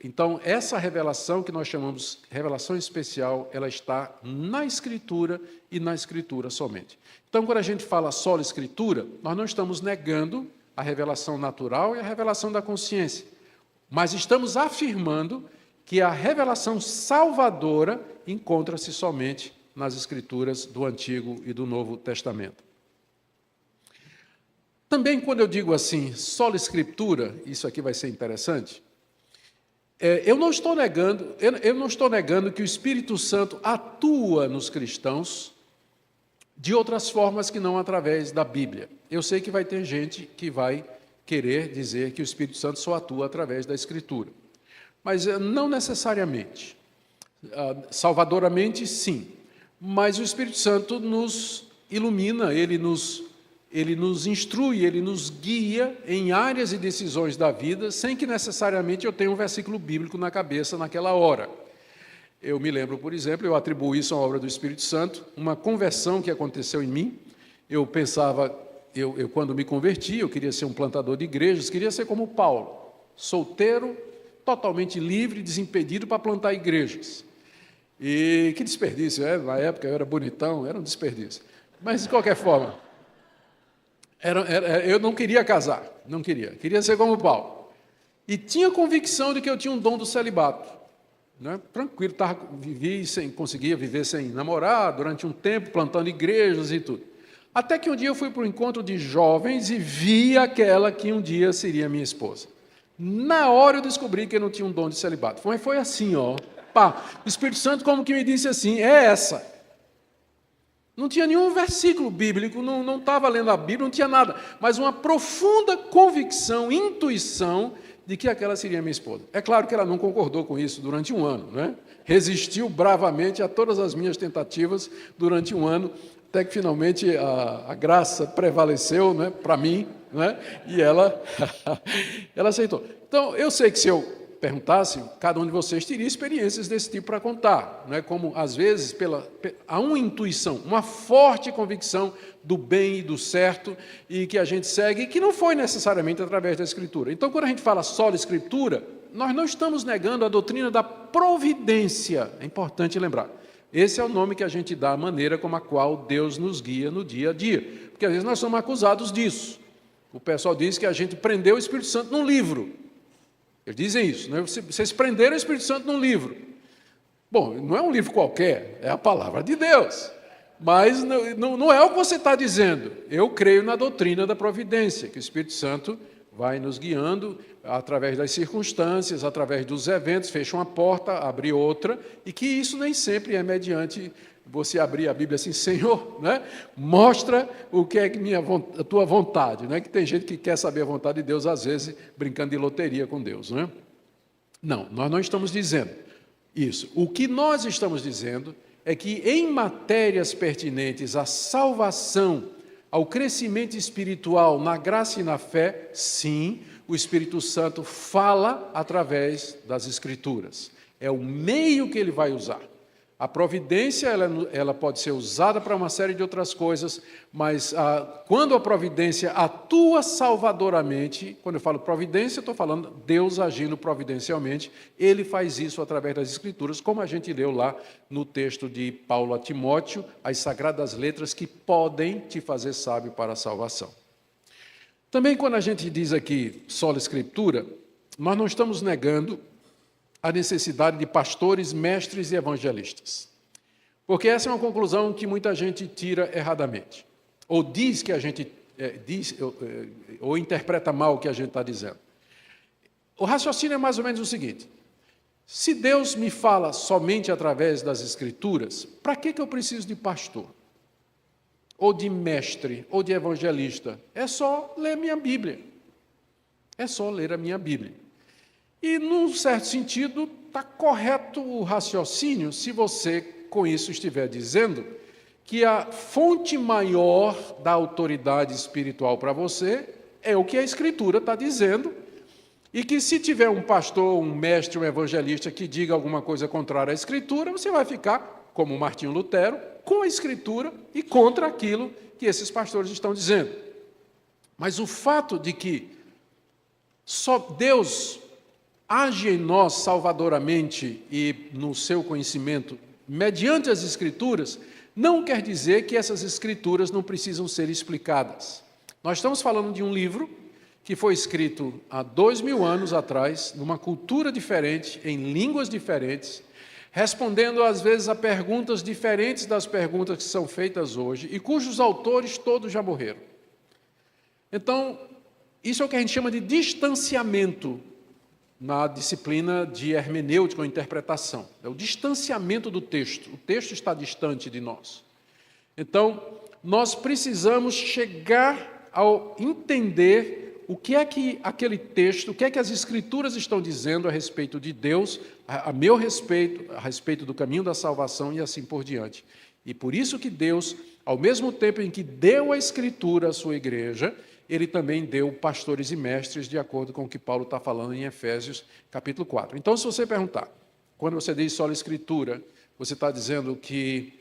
Então, essa revelação que nós chamamos revelação especial, ela está na Escritura e na Escritura somente. Então, quando a gente fala só Escritura, nós não estamos negando a revelação natural e a revelação da consciência, mas estamos afirmando que a revelação salvadora encontra-se somente nas Escrituras do Antigo e do Novo Testamento. Também, quando eu digo assim, só Escritura, isso aqui vai ser interessante, eu não estou negando que o Espírito Santo atua nos cristãos de outras formas que não através da Bíblia. Eu sei que vai ter gente que vai querer dizer que o Espírito Santo só atua através da Escritura, mas não necessariamente. Salvadoramente, sim, mas o Espírito Santo nos ilumina, ele nos instrui, ele nos guia em áreas e decisões da vida, sem que necessariamente eu tenha um versículo bíblico na cabeça naquela hora. Eu me lembro, por exemplo, eu atribuo isso à obra do Espírito Santo, uma conversão que aconteceu em mim. Eu pensava, eu quando me converti, eu queria ser um plantador de igrejas, queria ser como Paulo, solteiro, totalmente livre, desimpedido para plantar igrejas. E que desperdício, na época eu era bonitão, era um desperdício. Mas, de qualquer forma, eu não queria casar, queria ser como Paulo. E tinha convicção de que eu tinha um dom do celibato. Né? Tranquilo, conseguia viver sem namorar durante um tempo, plantando igrejas e tudo. Até que um dia eu fui para um encontro de jovens e vi aquela que um dia seria minha esposa. Na hora eu descobri que eu não tinha um dom de celibato. Foi assim, o Espírito Santo como que me disse assim, é essa. Não tinha nenhum versículo bíblico, não estava lendo a Bíblia, não tinha nada, mas uma profunda convicção, intuição de que aquela seria minha esposa. É claro que ela não concordou com isso durante um ano, né? Resistiu bravamente a todas as minhas tentativas durante um ano, até que finalmente a graça prevaleceu, né, para mim, né, e ela aceitou. Então, eu sei que se eu perguntasse, cada um de vocês teria experiências desse tipo para contar, né? Como, às vezes, há uma intuição, uma forte convicção do bem e do certo, e que a gente segue, e que não foi necessariamente através da Escritura. Então, quando a gente fala só da Escritura, nós não estamos negando a doutrina da providência, é importante lembrar. Esse é o nome que a gente dá à maneira como a qual Deus nos guia no dia a dia, porque às vezes nós somos acusados disso. O pessoal diz que a gente prendeu o Espírito Santo num livro. Eles dizem isso, né? Vocês prenderam o Espírito Santo num livro. Bom, não é um livro qualquer, é a palavra de Deus. Mas não é o que você está dizendo. Eu creio na doutrina da providência, que o Espírito Santo vai nos guiando através das circunstâncias, através dos eventos, fecha uma porta, abre outra, e que isso nem sempre é mediante você abrir a Bíblia assim, Senhor, né? Mostra o que é a tua vontade, né? Que tem gente que quer saber a vontade de Deus, às vezes, brincando de loteria com Deus, né? Não, nós não estamos dizendo isso. O que nós estamos dizendo é que em matérias pertinentes à salvação, ao crescimento espiritual, na graça e na fé, sim, o Espírito Santo fala através das Escrituras. É o meio que ele vai usar. A providência ela pode ser usada para uma série de outras coisas, mas quando a providência atua salvadoramente, quando eu falo providência, estou falando Deus agindo providencialmente, ele faz isso através das Escrituras, como a gente leu lá no texto de Paulo a Timóteo, as sagradas letras que podem te fazer sábio para a salvação. Também quando a gente diz aqui sola Escritura, nós não estamos negando a necessidade de pastores, mestres e evangelistas. Porque essa é uma conclusão que muita gente tira erradamente. Ou diz que a gente ou interpreta mal o que a gente está dizendo. O raciocínio é mais ou menos o seguinte: se Deus me fala somente através das Escrituras, para que eu preciso de pastor? Ou de mestre, ou de evangelista? É só ler minha Bíblia. É só ler a minha Bíblia. E, num certo sentido, está correto o raciocínio se você, com isso, estiver dizendo que a fonte maior da autoridade espiritual para você é o que a Escritura está dizendo, e que se tiver um pastor, um mestre, um evangelista que diga alguma coisa contrária à Escritura, você vai ficar, como Martinho Lutero, com a Escritura e contra aquilo que esses pastores estão dizendo. Mas o fato de que só Deus age em nós salvadoramente e no seu conhecimento, mediante as Escrituras, não quer dizer que essas Escrituras não precisam ser explicadas. Nós estamos falando de um livro que foi escrito há 2000 anos atrás, numa cultura diferente, em línguas diferentes, respondendo às vezes a perguntas diferentes das perguntas que são feitas hoje, e cujos autores todos já morreram. Então, isso é o que a gente chama de distanciamento na disciplina de hermenêutica ou interpretação. É o distanciamento do texto. O texto está distante de nós. Então, nós precisamos chegar ao entender o que é que aquele texto, o que é que as Escrituras estão dizendo a respeito de Deus, a meu respeito, a respeito do caminho da salvação e assim por diante. E por isso que Deus, ao mesmo tempo em que deu a Escritura à sua igreja, Ele também deu pastores e mestres, de acordo com o que Paulo está falando em Efésios, capítulo 4. Então, se você perguntar, quando você diz sola Escritura, você está dizendo que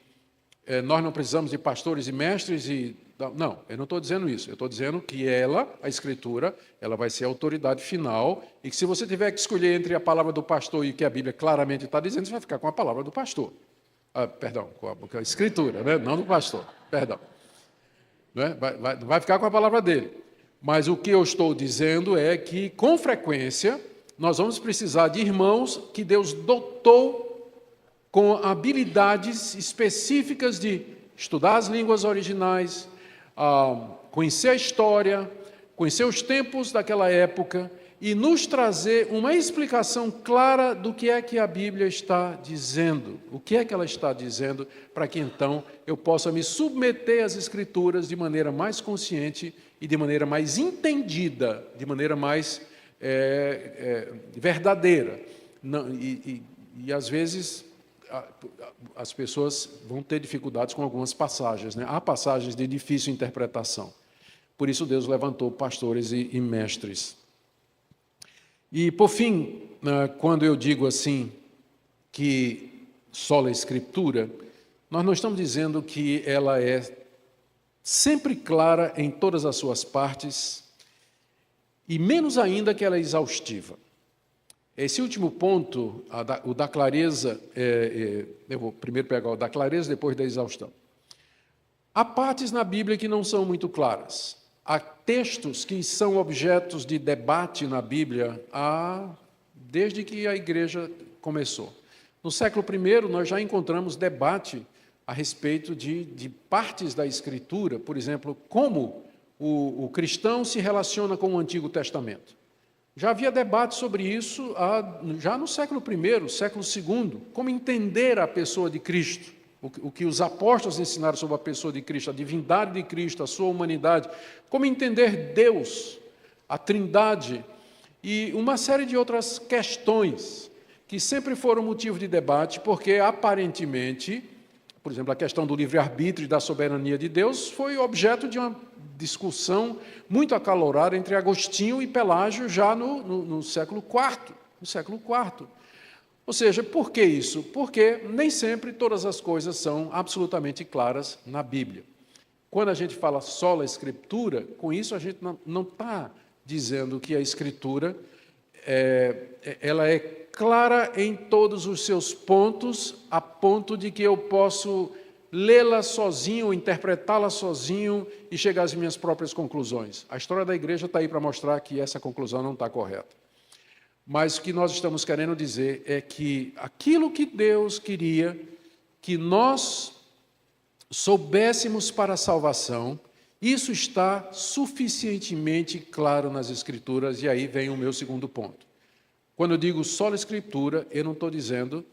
nós não precisamos de pastores e mestres e... Não, eu não estou dizendo isso. Eu estou dizendo que ela, a Escritura, ela vai ser a autoridade final e que se você tiver que escolher entre a palavra do pastor e o que a Bíblia claramente está dizendo, você vai ficar com a palavra do pastor. Perdão, com a Escritura, né? Não do pastor, perdão. Não vai ficar com a palavra dele. Mas o que eu estou dizendo é que, com frequência, nós vamos precisar de irmãos que Deus dotou com habilidades específicas de estudar as línguas originais, conhecer a história, conhecer os tempos daquela época e nos trazer uma explicação clara do que é que a Bíblia está dizendo, o que é que ela está dizendo, para que então eu possa me submeter às Escrituras de maneira mais consciente e de maneira mais entendida, de maneira mais verdadeira. E às vezes as pessoas vão ter dificuldades com algumas passagens, né? Há passagens de difícil interpretação. Por isso Deus levantou pastores e mestres. E, por fim, quando eu digo assim, que sola Escritura, nós não estamos dizendo que ela é sempre clara em todas as suas partes, e menos ainda que ela é exaustiva. Esse último ponto, o da clareza, eu vou primeiro pegar o da clareza, depois da exaustão. Há partes na Bíblia que não são muito claras. Há textos que são objetos de debate na Bíblia desde que a igreja começou. No século I, nós já encontramos debate a respeito de partes da Escritura, por exemplo, como o cristão se relaciona com o Antigo Testamento. Já havia debate sobre isso já no século I, século II, como entender a pessoa de Cristo, o que os apóstolos ensinaram sobre a pessoa de Cristo, a divindade de Cristo, a sua humanidade, como entender Deus, a Trindade e uma série de outras questões que sempre foram motivo de debate, porque aparentemente, por exemplo, a questão do livre-arbítrio e da soberania de Deus foi objeto de uma discussão muito acalorada entre Agostinho e Pelágio já no século IV. Ou seja, por que isso? Porque nem sempre todas as coisas são absolutamente claras na Bíblia. Quando a gente fala sola Escritura, com isso a gente não está dizendo que a Escritura ela é clara em todos os seus pontos, a ponto de que eu posso lê-la sozinho, ou interpretá-la sozinho e chegar às minhas próprias conclusões. A história da igreja está aí para mostrar que essa conclusão não está correta. Mas o que nós estamos querendo dizer é que aquilo que Deus queria que nós soubéssemos para a salvação, isso está suficientemente claro nas Escrituras, e aí vem o meu segundo ponto. Quando eu digo sola Escritura, eu não estou dizendo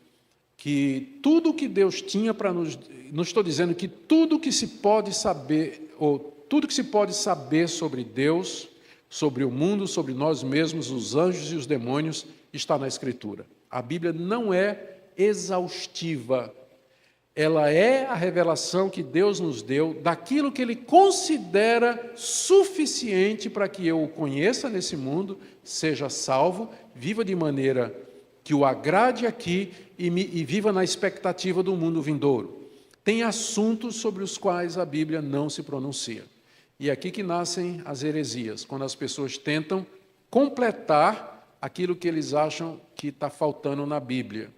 que tudo que Deus tinha para nos... Não estou dizendo que tudo que se pode saber, ou tudo que se pode saber sobre Deus, sobre o mundo, sobre nós mesmos, os anjos e os demônios, está na Escritura. A Bíblia não é exaustiva. Ela é a revelação que Deus nos deu daquilo que Ele considera suficiente para que eu o conheça nesse mundo, seja salvo, viva de maneira que o agrade aqui e viva na expectativa do mundo vindouro. Tem assuntos sobre os quais a Bíblia não se pronuncia. E é aqui que nascem as heresias, quando as pessoas tentam completar aquilo que eles acham que está faltando na Bíblia.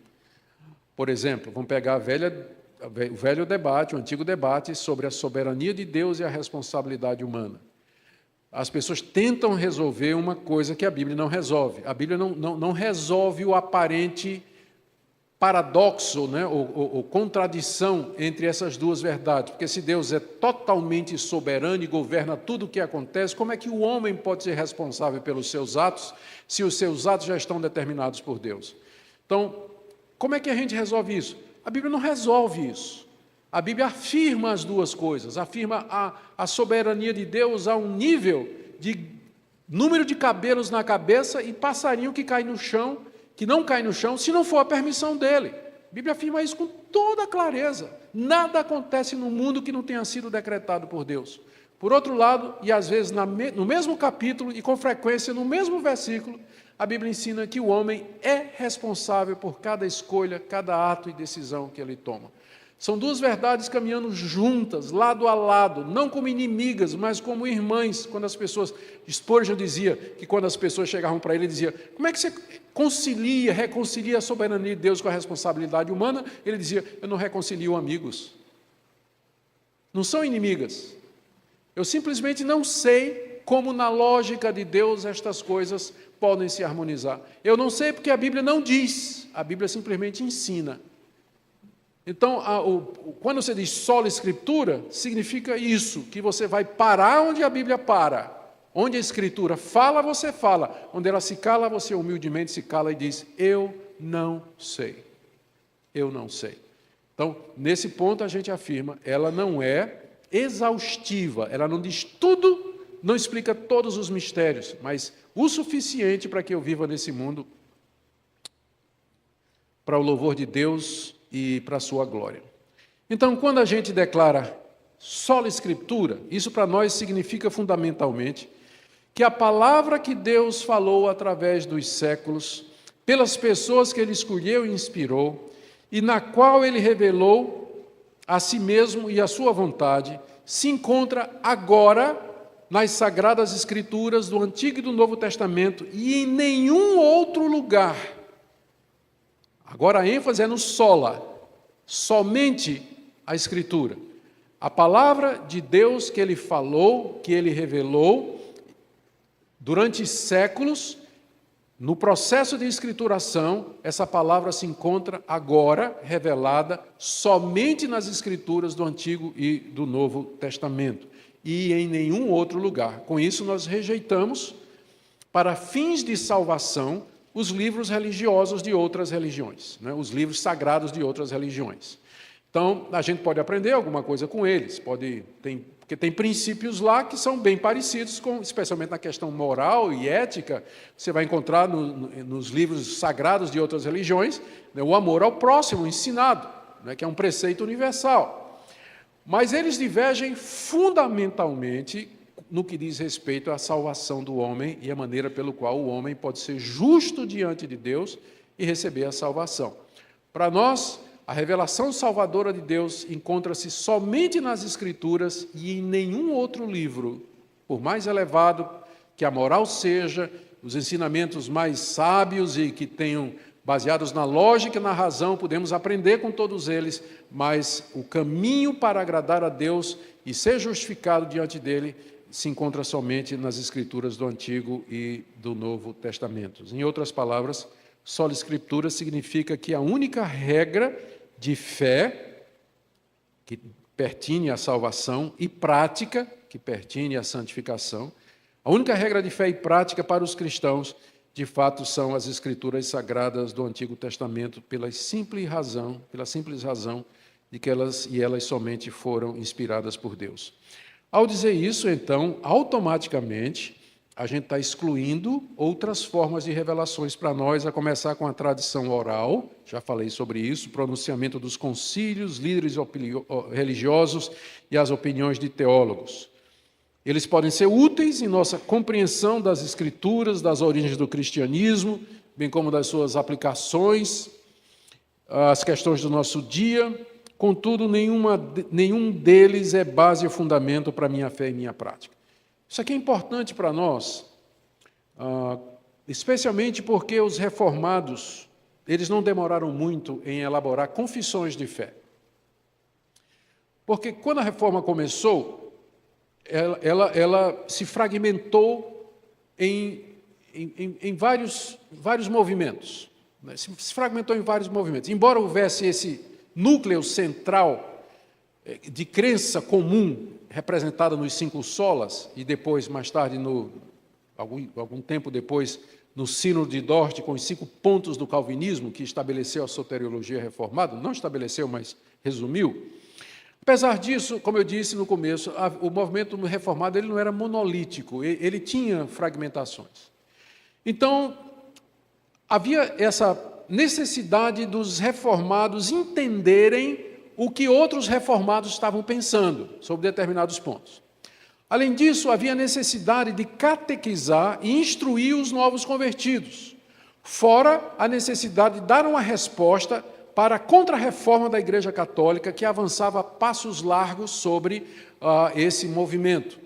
Por exemplo, vamos pegar o velho debate, o antigo debate sobre a soberania de Deus e a responsabilidade humana. As pessoas tentam resolver uma coisa que a Bíblia não resolve. A Bíblia não resolve o aparente paradoxo, né, ou contradição entre essas duas verdades. Porque se Deus é totalmente soberano e governa tudo o que acontece, como é que o homem pode ser responsável pelos seus atos, se os seus atos já estão determinados por Deus? Então, como é que a gente resolve isso? A Bíblia não resolve isso. A Bíblia afirma as duas coisas, afirma a soberania de Deus a um nível de número de cabelos na cabeça e passarinho que cai no chão, que não cai no chão, se não for a permissão dele. A Bíblia afirma isso com toda clareza. Nada acontece no mundo que não tenha sido decretado por Deus. Por outro lado, e às vezes no mesmo capítulo e com frequência no mesmo versículo, a Bíblia ensina que o homem é responsável por cada escolha, cada ato e decisão que ele toma. São duas verdades caminhando juntas, lado a lado, não como inimigas, mas como irmãs. Quando as pessoas, Spurgeon dizia que quando as pessoas chegavam para ele, ele dizia: como é que você reconcilia a soberania de Deus com a responsabilidade humana? Ele dizia: eu não reconcilio amigos. Não são inimigas. Eu simplesmente não sei como na lógica de Deus estas coisas podem se harmonizar. Eu não sei porque a Bíblia não diz, a Bíblia simplesmente ensina. Então, quando você diz sola escritura, significa isso, que você vai parar onde a Bíblia para. Onde a Escritura fala, você fala. Onde ela se cala, você humildemente se cala e diz: eu não sei. Eu não sei. Então, nesse ponto a gente afirma, ela não é exaustiva, ela não diz tudo, não explica todos os mistérios, mas o suficiente para que eu viva nesse mundo para o louvor de Deus e para a sua glória. Então, quando a gente declara sola escritura, isso para nós significa fundamentalmente que a palavra que Deus falou através dos séculos, pelas pessoas que Ele escolheu e inspirou, e na qual Ele revelou a si mesmo e a sua vontade, se encontra agora nas Sagradas Escrituras do Antigo e do Novo Testamento e em nenhum outro lugar. Agora a ênfase é no sola, somente a Escritura. A palavra de Deus que Ele falou, que Ele revelou, durante séculos, no processo de escrituração, essa palavra se encontra agora revelada somente nas Escrituras do Antigo e do Novo Testamento, e em nenhum outro lugar. Com isso, nós rejeitamos, para fins de salvação, os livros religiosos de outras religiões, né? Os livros sagrados de outras religiões. Então, a gente pode aprender alguma coisa com eles, porque tem princípios lá que são bem parecidos, especialmente na questão moral e ética. Você vai encontrar nos livros sagrados de outras religiões, né, o amor ao próximo ensinado, né, que é um preceito universal. Mas eles divergem fundamentalmente no que diz respeito à salvação do homem e a maneira pelo qual o homem pode ser justo diante de Deus e receber a salvação. Para nós, a revelação salvadora de Deus encontra-se somente nas Escrituras e em nenhum outro livro, por mais elevado que a moral seja, os ensinamentos mais sábios e que tenham baseados na lógica e na razão, podemos aprender com todos eles, mas o caminho para agradar a Deus e ser justificado diante dele se encontra somente nas Escrituras do Antigo e do Novo Testamento. Em outras palavras, sola escritura significa que a única regra de fé, que pertine à salvação, e prática, que pertine à santificação, a única regra de fé e prática para os cristãos, de fato, são as Escrituras sagradas do Antigo Testamento, pela simples razão de que elas somente foram inspiradas por Deus. Ao dizer isso, então, automaticamente, a gente está excluindo outras formas de revelações para nós, a começar com a tradição oral, já falei sobre isso, pronunciamento dos concílios, líderes religiosos e as opiniões de teólogos. Eles podem ser úteis em nossa compreensão das Escrituras, das origens do cristianismo, bem como das suas aplicações, as questões do nosso dia. Contudo, nenhum deles é base e fundamento para a minha fé e minha prática. Isso aqui é importante para nós, especialmente porque os reformados, eles não demoraram muito em elaborar confissões de fé. Porque quando a reforma começou, ela se fragmentou em vários movimentos. Né? Se fragmentou em vários movimentos. Embora houvesse esse núcleo central de crença comum, representada nos 5 solas, e depois, mais tarde, algum tempo depois, no Sínodo de Dort, com os 5 pontos do calvinismo, que estabeleceu a soteriologia reformada, não estabeleceu, mas resumiu, Apesar disso, como eu disse no começo, o movimento reformado ele não era monolítico, ele tinha fragmentações. Então, havia essa necessidade dos reformados entenderem o que outros reformados estavam pensando sobre determinados pontos. Além disso, havia necessidade de catequizar e instruir os novos convertidos, fora a necessidade de dar uma resposta para a contra-reforma da Igreja Católica, que avançava a passos largos sobre esse movimento.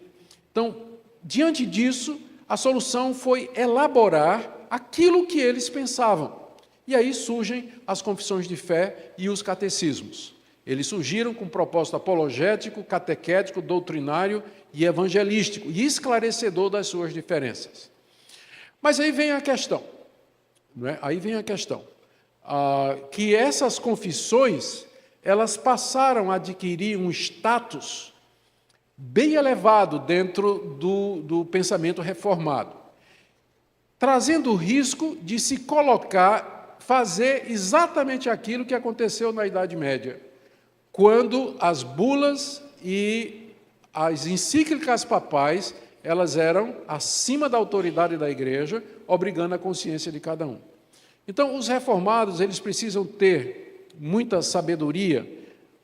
Então, diante disso, a solução foi elaborar aquilo que eles pensavam. E aí surgem as confissões de fé e os catecismos. Eles surgiram com propósito apologético, catequético, doutrinário e evangelístico, e esclarecedor das suas diferenças. Mas aí vem a questão, não é? Aí vem a questão, que essas confissões, elas passaram a adquirir um status bem elevado dentro do pensamento reformado, trazendo o risco de se colocar, fazer exatamente aquilo que aconteceu na Idade Média, quando as bulas e as encíclicas papais, elas eram acima da autoridade da Igreja, obrigando a consciência de cada um. Então, os reformados, eles precisam ter muita sabedoria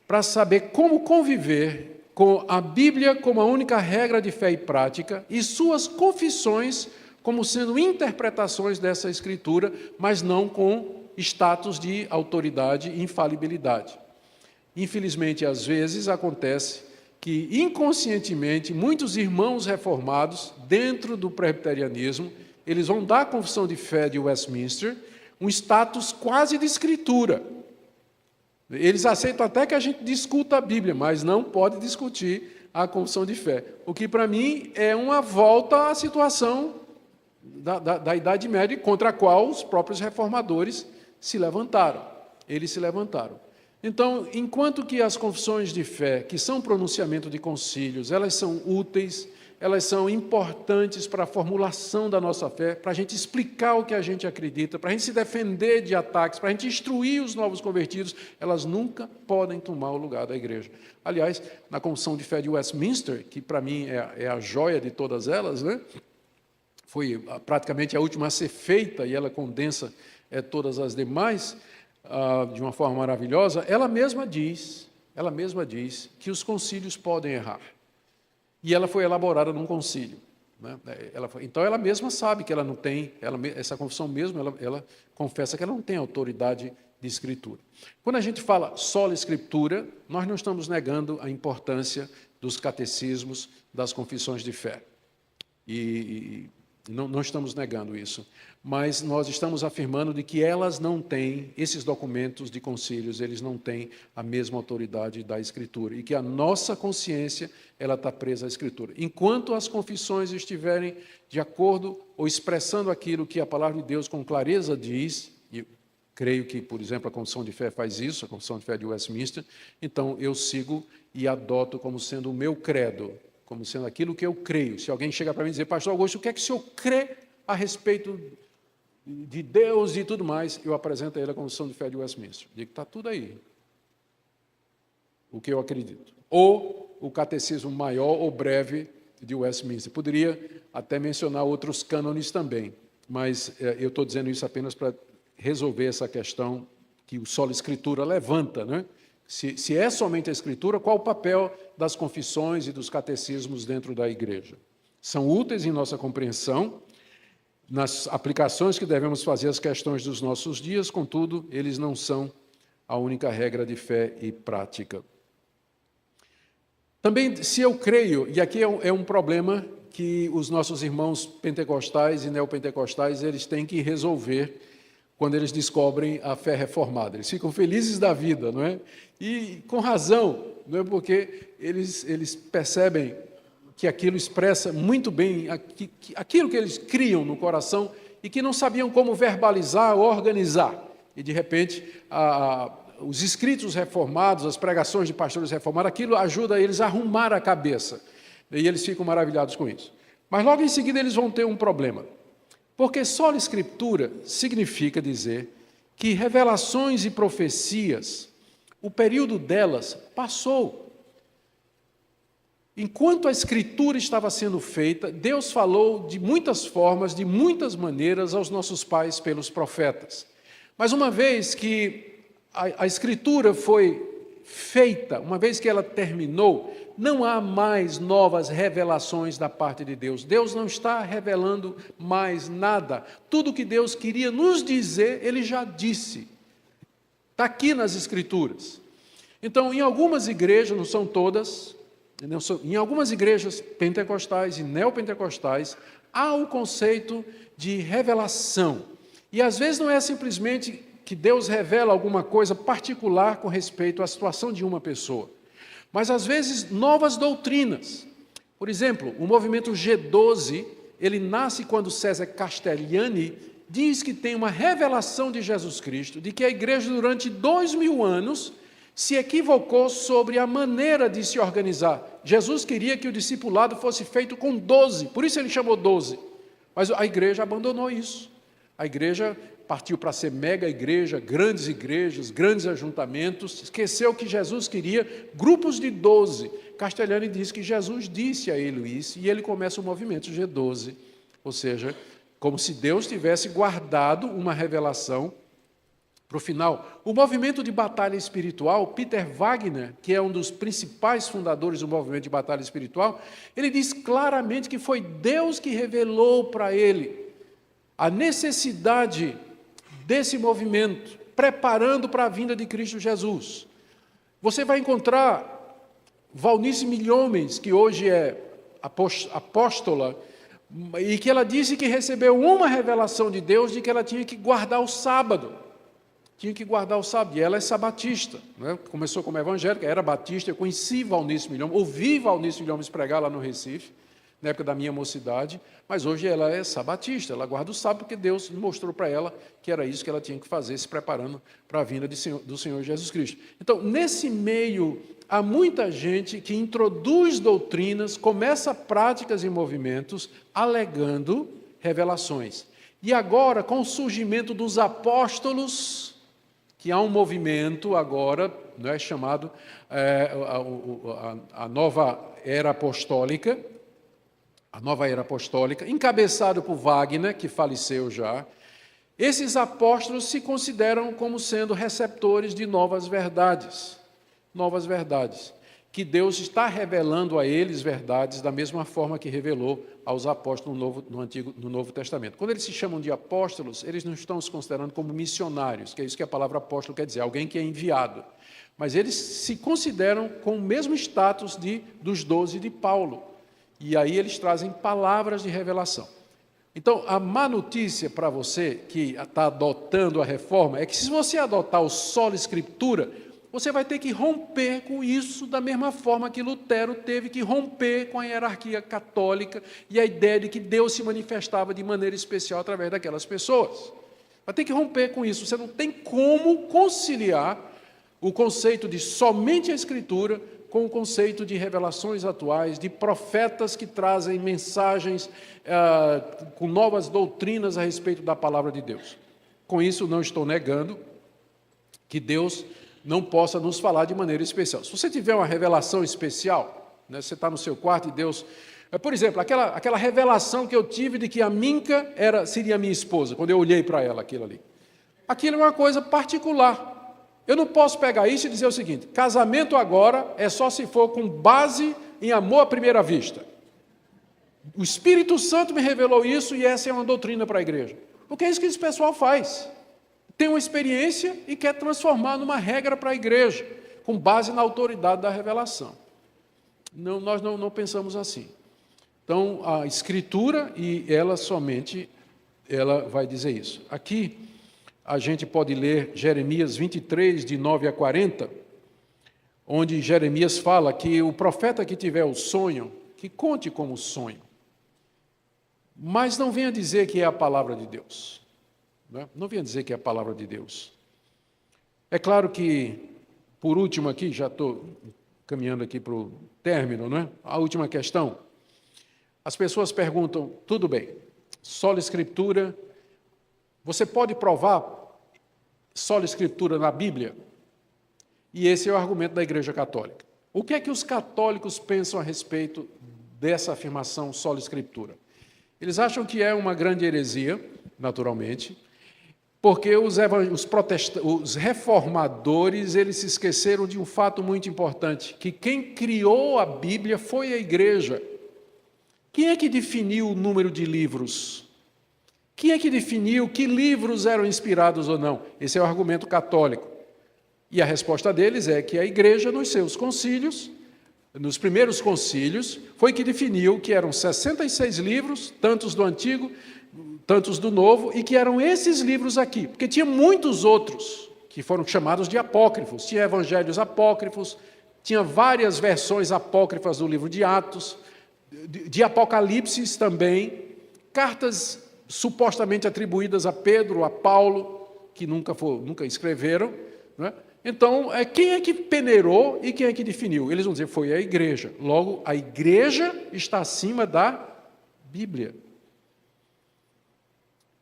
para saber como conviver com a Bíblia como a única regra de fé e prática e suas confissões como sendo interpretações dessa Escritura, mas não com status de autoridade e infalibilidade. Infelizmente, às vezes, acontece que, inconscientemente, muitos irmãos reformados, dentro do presbiterianismo, eles vão dar a confissão de fé de Westminster um status quase de escritura. Eles aceitam até que a gente discuta a Bíblia, mas não pode discutir a confissão de fé. O que, para mim, é uma volta à situação da Idade Média, contra a qual os próprios reformadores se levantaram. Eles se levantaram. Então, enquanto que as confissões de fé, que são pronunciamento de concílios, elas são úteis, elas são importantes para a formulação da nossa fé, para a gente explicar o que a gente acredita, para a gente se defender de ataques, para a gente instruir os novos convertidos, elas nunca podem tomar o lugar da Igreja. Aliás, na confissão de fé de Westminster, que para mim é a joia de todas elas, né? Foi praticamente a última a ser feita e ela condensa todas as demais, de uma forma maravilhosa, ela mesma diz que os concílios podem errar. E ela foi elaborada num concílio. Né? Então, ela mesma sabe que ela não tem, essa confissão mesmo, ela confessa que ela não tem autoridade de escritura. Quando a gente fala sola escritura, nós não estamos negando a importância dos catecismos, das confissões de fé. E não estamos negando isso, mas nós estamos afirmando de que elas não têm, esses documentos de concílios, eles não têm a mesma autoridade da Escritura, e que a nossa consciência, ela está presa à Escritura. Enquanto as confissões estiverem de acordo ou expressando aquilo que a palavra de Deus com clareza diz, e creio que, por exemplo, a confissão de fé faz isso, a confissão de fé de Westminster, então eu sigo e adoto como sendo o meu credo, como sendo aquilo que eu creio. Se alguém chega para mim e dizer, pastor Augusto, o que é que o senhor crê a respeito de Deus e tudo mais, eu apresento a ele a confissão de fé de Westminster. Digo, está tudo aí. O que eu acredito. Ou o catecismo maior ou breve de Westminster. Poderia até mencionar outros cânones também, mas eu estou dizendo isso apenas para resolver essa questão que o sola escritura levanta, né? Se é somente a Escritura, qual o papel das confissões e dos catecismos dentro da Igreja? São úteis em nossa compreensão, nas aplicações que devemos fazer às questões dos nossos dias, contudo, eles não são a única regra de fé e prática. Também, se eu creio, e aqui é um problema que os nossos irmãos pentecostais e neopentecostais eles têm que resolver quando eles descobrem a fé reformada. Eles ficam felizes da vida, não é? E com razão, não é? Porque eles percebem que aquilo expressa muito bem aquilo que eles criam no coração e que não sabiam como verbalizar ou organizar. E, de repente, os escritos reformados, as pregações de pastores reformados, aquilo ajuda eles a arrumar a cabeça. E eles ficam maravilhados com isso. Mas logo em seguida eles vão ter um problema. Porque sola escritura significa dizer que revelações e profecias, o período delas passou. enquanto a Escritura estava sendo feita, Deus falou de muitas formas, de muitas maneiras aos nossos pais pelos profetas. Mas uma vez que a Escritura foi feita, uma vez que ela terminou, não há mais novas revelações da parte de Deus. Deus não está revelando mais nada. Tudo que Deus queria nos dizer, Ele já disse. Está aqui nas Escrituras. Então, em algumas igrejas, não são todas, em algumas igrejas pentecostais e neopentecostais, há o conceito de revelação. E às vezes não é simplesmente que Deus revela alguma coisa particular com respeito à situação de uma pessoa, mas às vezes novas doutrinas. Por exemplo, o movimento G12, ele nasce quando César Castellani diz que tem uma revelação de Jesus Cristo, de que a igreja durante 2000 anos se equivocou sobre a maneira de se organizar. Jesus queria que o discipulado fosse feito com 12, por isso ele chamou 12. Mas a igreja abandonou isso. A igreja partiu para ser mega igreja, grandes ajuntamentos, esqueceu que Jesus queria grupos de 12. Castellani diz que Jesus disse a ele isso, e ele começa o movimento G12, ou seja, como se Deus tivesse guardado uma revelação para o final. O movimento de batalha espiritual, Peter Wagner, que é um dos principais fundadores do movimento de batalha espiritual, ele diz claramente que foi Deus que revelou para ele a necessidade desse movimento, preparando para a vinda de Cristo Jesus. Você vai encontrar Valnice Milhomens, que hoje é apóstola, e que ela disse que recebeu uma revelação de Deus de que ela tinha que guardar o sábado. Tinha que guardar o sábado, e ela é sabatista, né? Começou como evangélica, era batista. Eu conheci Valnice Milhomens, ouvi Valnice Milhomens pregar lá no Recife, na época da minha mocidade, mas hoje ela é sabatista, ela guarda o sábado porque Deus mostrou para ela que era isso que ela tinha que fazer, se preparando para a vinda do Senhor Jesus Cristo. Então, nesse meio, há muita gente que introduz doutrinas, começa práticas e movimentos, alegando revelações. E agora, com o surgimento dos apóstolos, que há um movimento agora, não é, chamado a nova era apostólica, encabeçado por Wagner, que faleceu já. Esses apóstolos se consideram como sendo receptores de novas verdades, que Deus está revelando a eles verdades da mesma forma que revelou aos apóstolos no Novo Testamento. Quando eles se chamam de apóstolos, eles não estão se considerando como missionários, que é isso que a palavra apóstolo quer dizer, alguém que é enviado. Mas eles se consideram com o mesmo status dos 12 de Paulo. E aí eles trazem palavras de revelação. Então, a má notícia para você que está adotando a reforma é que se você adotar o sola escritura, você vai ter que romper com isso da mesma forma que Lutero teve que romper com a hierarquia católica e a ideia de que Deus se manifestava de maneira especial através daquelas pessoas. Vai ter que romper com isso. Você não tem como conciliar o conceito de somente a Escritura com o conceito de revelações atuais, de profetas que trazem mensagens com novas doutrinas a respeito da palavra de Deus. Com isso, não estou negando que Deus não possa nos falar de maneira especial. Se você tiver uma revelação especial, né, você está no seu quarto e Deus... Por exemplo, aquela revelação que eu tive de que a Minca seria minha esposa, quando eu olhei para ela, aquilo ali. Aquilo é uma coisa particular. Eu não posso pegar isso e dizer o seguinte: casamento agora é só se for com base em amor à primeira vista. O Espírito Santo me revelou isso e essa é uma doutrina para a igreja. Porque é isso que esse pessoal faz. Tem uma experiência e quer transformar numa regra para a igreja, com base na autoridade da revelação. Não, nós não pensamos assim. Então, a Escritura, e ela somente, ela vai dizer isso. Aqui, a gente pode ler Jeremias 23, de 9 a 40, onde Jeremias fala que o profeta que tiver o sonho, que conte como sonho, mas não venha dizer que é a palavra de Deus. Não venha dizer que é a palavra de Deus. É claro que, por último aqui, já estou caminhando aqui para o término, não é? A última questão. As pessoas perguntam, tudo bem, sola escritura, você pode provar sola escritura na Bíblia? E esse é o argumento da Igreja Católica. O que é que os católicos pensam a respeito dessa afirmação sola escritura? Eles acham que é uma grande heresia, naturalmente, porque os reformadores eles se esqueceram de um fato muito importante, que quem criou a Bíblia foi a igreja. Quem é que definiu o número de livros? Quem é que definiu que livros eram inspirados ou não? Esse é o argumento católico. E a resposta deles é que a igreja, nos seus concílios, nos primeiros concílios, foi que definiu que eram 66 livros, tantos do Antigo, tantos do Novo, e que eram esses livros aqui, porque tinha muitos outros, que foram chamados de apócrifos, tinha evangelhos apócrifos, tinha várias versões apócrifas do livro de Atos, de Apocalipse também, cartas supostamente atribuídas a Pedro, a Paulo, que nunca escreveram, não é? Então, quem é que peneirou e quem é que definiu? Eles vão dizer, foi a igreja. Logo, a igreja está acima da Bíblia.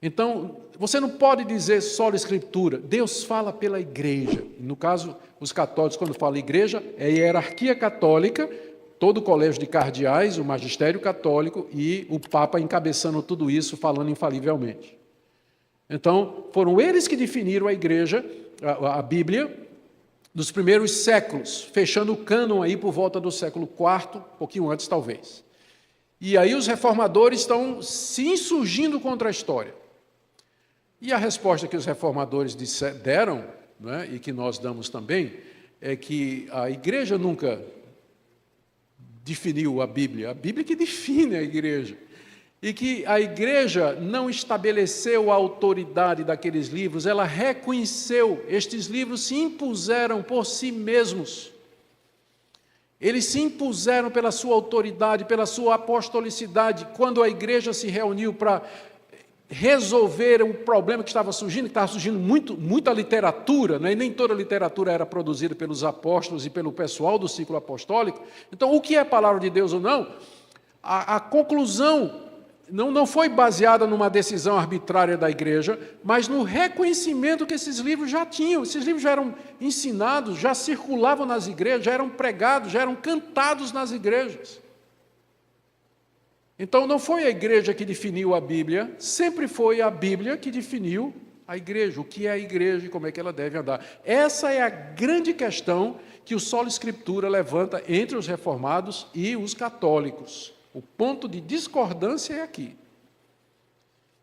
Então, você não pode dizer só a Escritura. Deus fala pela igreja. No caso, os católicos, quando falam igreja, é a hierarquia católica, todo o colégio de cardeais, o magistério católico e o Papa encabeçando tudo isso, falando infalivelmente. Então, foram eles que definiram a igreja, a Bíblia, dos primeiros séculos, fechando o cânon aí por volta do século IV, um pouquinho antes talvez. E aí os reformadores estão se insurgindo contra a história. E a resposta que os reformadores deram, né, e que nós damos também, é que a igreja nunca definiu a Bíblia que define a igreja. E que a igreja não estabeleceu a autoridade daqueles livros, ela reconheceu, estes livros se impuseram por si mesmos. Eles se impuseram pela sua autoridade, pela sua apostolicidade, quando a igreja se reuniu para resolver um problema que estava surgindo muita literatura, né? E nem toda a literatura era produzida pelos apóstolos e pelo pessoal do ciclo apostólico. Então, o que é a palavra de Deus ou não? A conclusão não foi baseada numa decisão arbitrária da igreja, mas no reconhecimento que esses livros já tinham. Esses livros já eram ensinados, já circulavam nas igrejas, já eram pregados, já eram cantados nas igrejas. Então, não foi a igreja que definiu a Bíblia, sempre foi a Bíblia que definiu a igreja, o que é a igreja e como é que ela deve andar. Essa é a grande questão que o Sola Escritura levanta entre os reformados e os católicos. O ponto de discordância é aqui.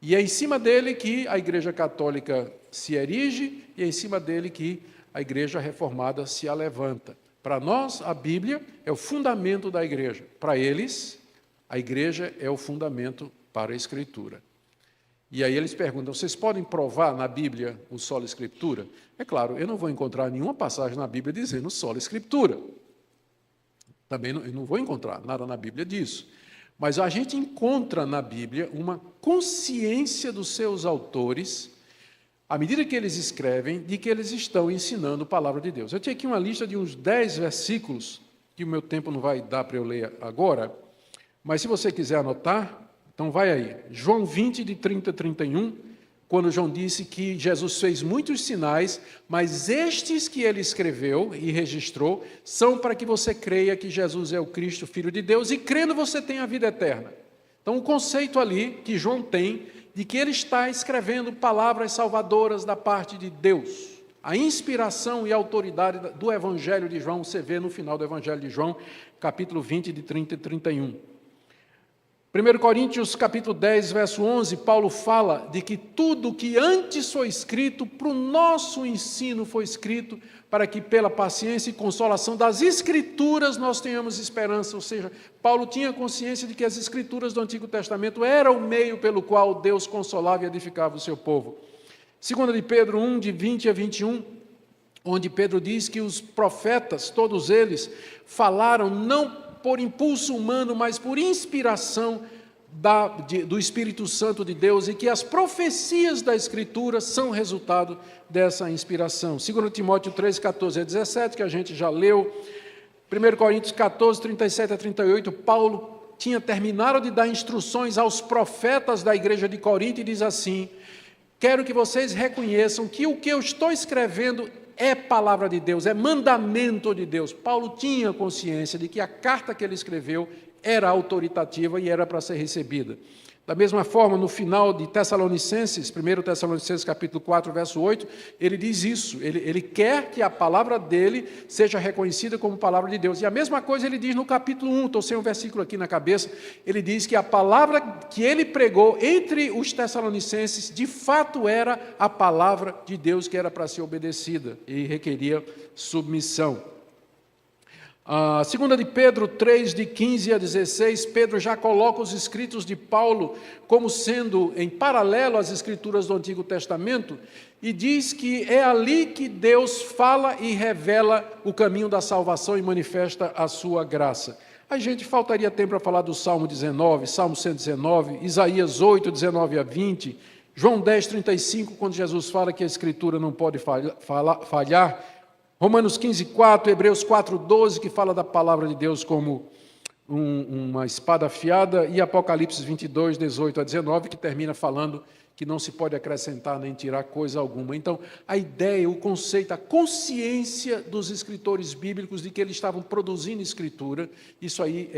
E é em cima dele que a Igreja Católica se erige e é em cima dele que a Igreja Reformada se alevanta. Para nós, a Bíblia é o fundamento da Igreja. Para eles, a Igreja é o fundamento para a Escritura. E aí eles perguntam, vocês podem provar na Bíblia o sola Escritura? É claro, eu não vou encontrar nenhuma passagem na Bíblia dizendo sola Escritura. Também eu não vou encontrar nada na Bíblia disso. Mas a gente encontra na Bíblia uma consciência dos seus autores, à medida que eles escrevem, de que eles estão ensinando a palavra de Deus. Eu tinha aqui uma lista de uns 10 versículos, que o meu tempo não vai dar para eu ler agora, mas se você quiser anotar, então vai aí. João 20, de 30 a 31, quando João disse que Jesus fez muitos sinais, mas estes que ele escreveu e registrou são para que você creia que Jesus é o Cristo, Filho de Deus, e crendo você tem a vida eterna. Então, o conceito ali que João tem, de que ele está escrevendo palavras salvadoras da parte de Deus. A inspiração e a autoridade do Evangelho de João, você vê no final do Evangelho de João, capítulo 20, de 30 e 31. 1 Coríntios, capítulo 10, verso 11, Paulo fala de que tudo que antes foi escrito, para o nosso ensino foi escrito, para que pela paciência e consolação das Escrituras nós tenhamos esperança. Ou seja, Paulo tinha consciência de que as Escrituras do Antigo Testamento eram o meio pelo qual Deus consolava e edificava o seu povo. 2 de Pedro 1, de 20 a 21, onde Pedro diz que os profetas, todos eles, falaram não por impulso humano, mas por inspiração do Espírito Santo de Deus, e que as profecias da Escritura são resultado dessa inspiração. 2 Timóteo 3, 14 a 17, que a gente já leu. 1 Coríntios 14, 37 a 38, Paulo tinha terminado de dar instruções aos profetas da igreja de Corinto e diz assim: quero que vocês reconheçam que o que eu estou escrevendo é palavra de Deus, é mandamento de Deus. Paulo tinha consciência de que a carta que ele escreveu era autoritativa e era para ser recebida. Da mesma forma, no final de Tessalonicenses, 1 Tessalonicenses capítulo 4, verso 8, ele diz isso, ele quer que a palavra dele seja reconhecida como palavra de Deus. E a mesma coisa ele diz no capítulo 1, estou sem um versículo aqui na cabeça, ele diz que a palavra que ele pregou entre os tessalonicenses, de fato era a palavra de Deus que era para ser obedecida e requeria submissão. A 2 de Pedro 3, de 15 a 16, Pedro já coloca os escritos de Paulo como sendo em paralelo às escrituras do Antigo Testamento e diz que é ali que Deus fala e revela o caminho da salvação e manifesta a sua graça. A gente faltaria tempo para falar do Salmo 19, Salmo 119, Isaías 8, 19 a 20, João 10, 35, quando Jesus fala que a Escritura não pode falhar, Romanos 15, 4, Hebreus 4, 12, que fala da palavra de Deus como uma espada afiada, e Apocalipse 22, 18 a 19, que termina falando que não se pode acrescentar nem tirar coisa alguma. Então, a ideia, o conceito, a consciência dos escritores bíblicos de que eles estavam produzindo escritura, isso aí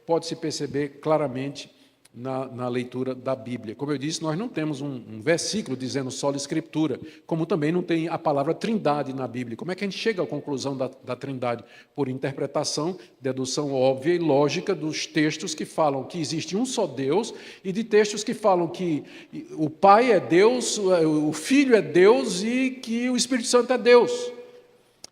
pode-se perceber claramente na leitura da Bíblia. Como eu disse, nós não temos um versículo dizendo sola escritura, como também não tem a palavra trindade na Bíblia. Como é que a gente chega à conclusão da trindade? Por interpretação, dedução óbvia e lógica dos textos que falam que existe um só Deus e de textos que falam que o Pai é Deus, o Filho é Deus e que o Espírito Santo é Deus.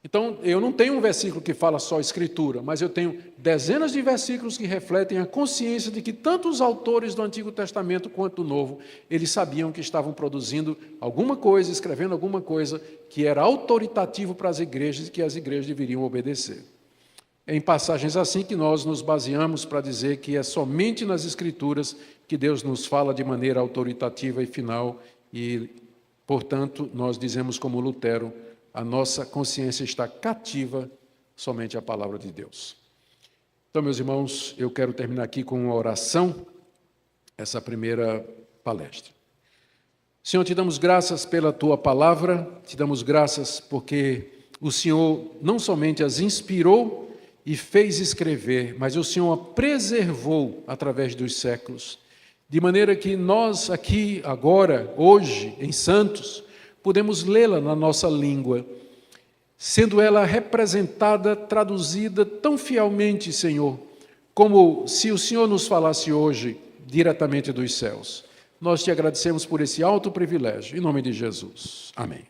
Então, eu não tenho um versículo que fala só Escritura, mas eu tenho dezenas de versículos que refletem a consciência de que tanto os autores do Antigo Testamento quanto do Novo, eles sabiam que estavam produzindo alguma coisa, escrevendo alguma coisa que era autoritativo para as igrejas e que as igrejas deveriam obedecer. É em passagens assim que nós nos baseamos para dizer que é somente nas Escrituras que Deus nos fala de maneira autoritativa e final e, portanto, nós dizemos como Lutero, a nossa consciência está cativa somente à palavra de Deus. Então, meus irmãos, eu quero terminar aqui com uma oração, essa primeira palestra. Senhor, te damos graças pela tua palavra, te damos graças porque o Senhor não somente as inspirou e fez escrever, mas o Senhor a preservou através dos séculos, de maneira que nós aqui, agora, hoje, em Santos, podemos lê-la na nossa língua, sendo ela representada, traduzida tão fielmente, Senhor, como se o Senhor nos falasse hoje diretamente dos céus. Nós te agradecemos por esse alto privilégio, em nome de Jesus. Amém.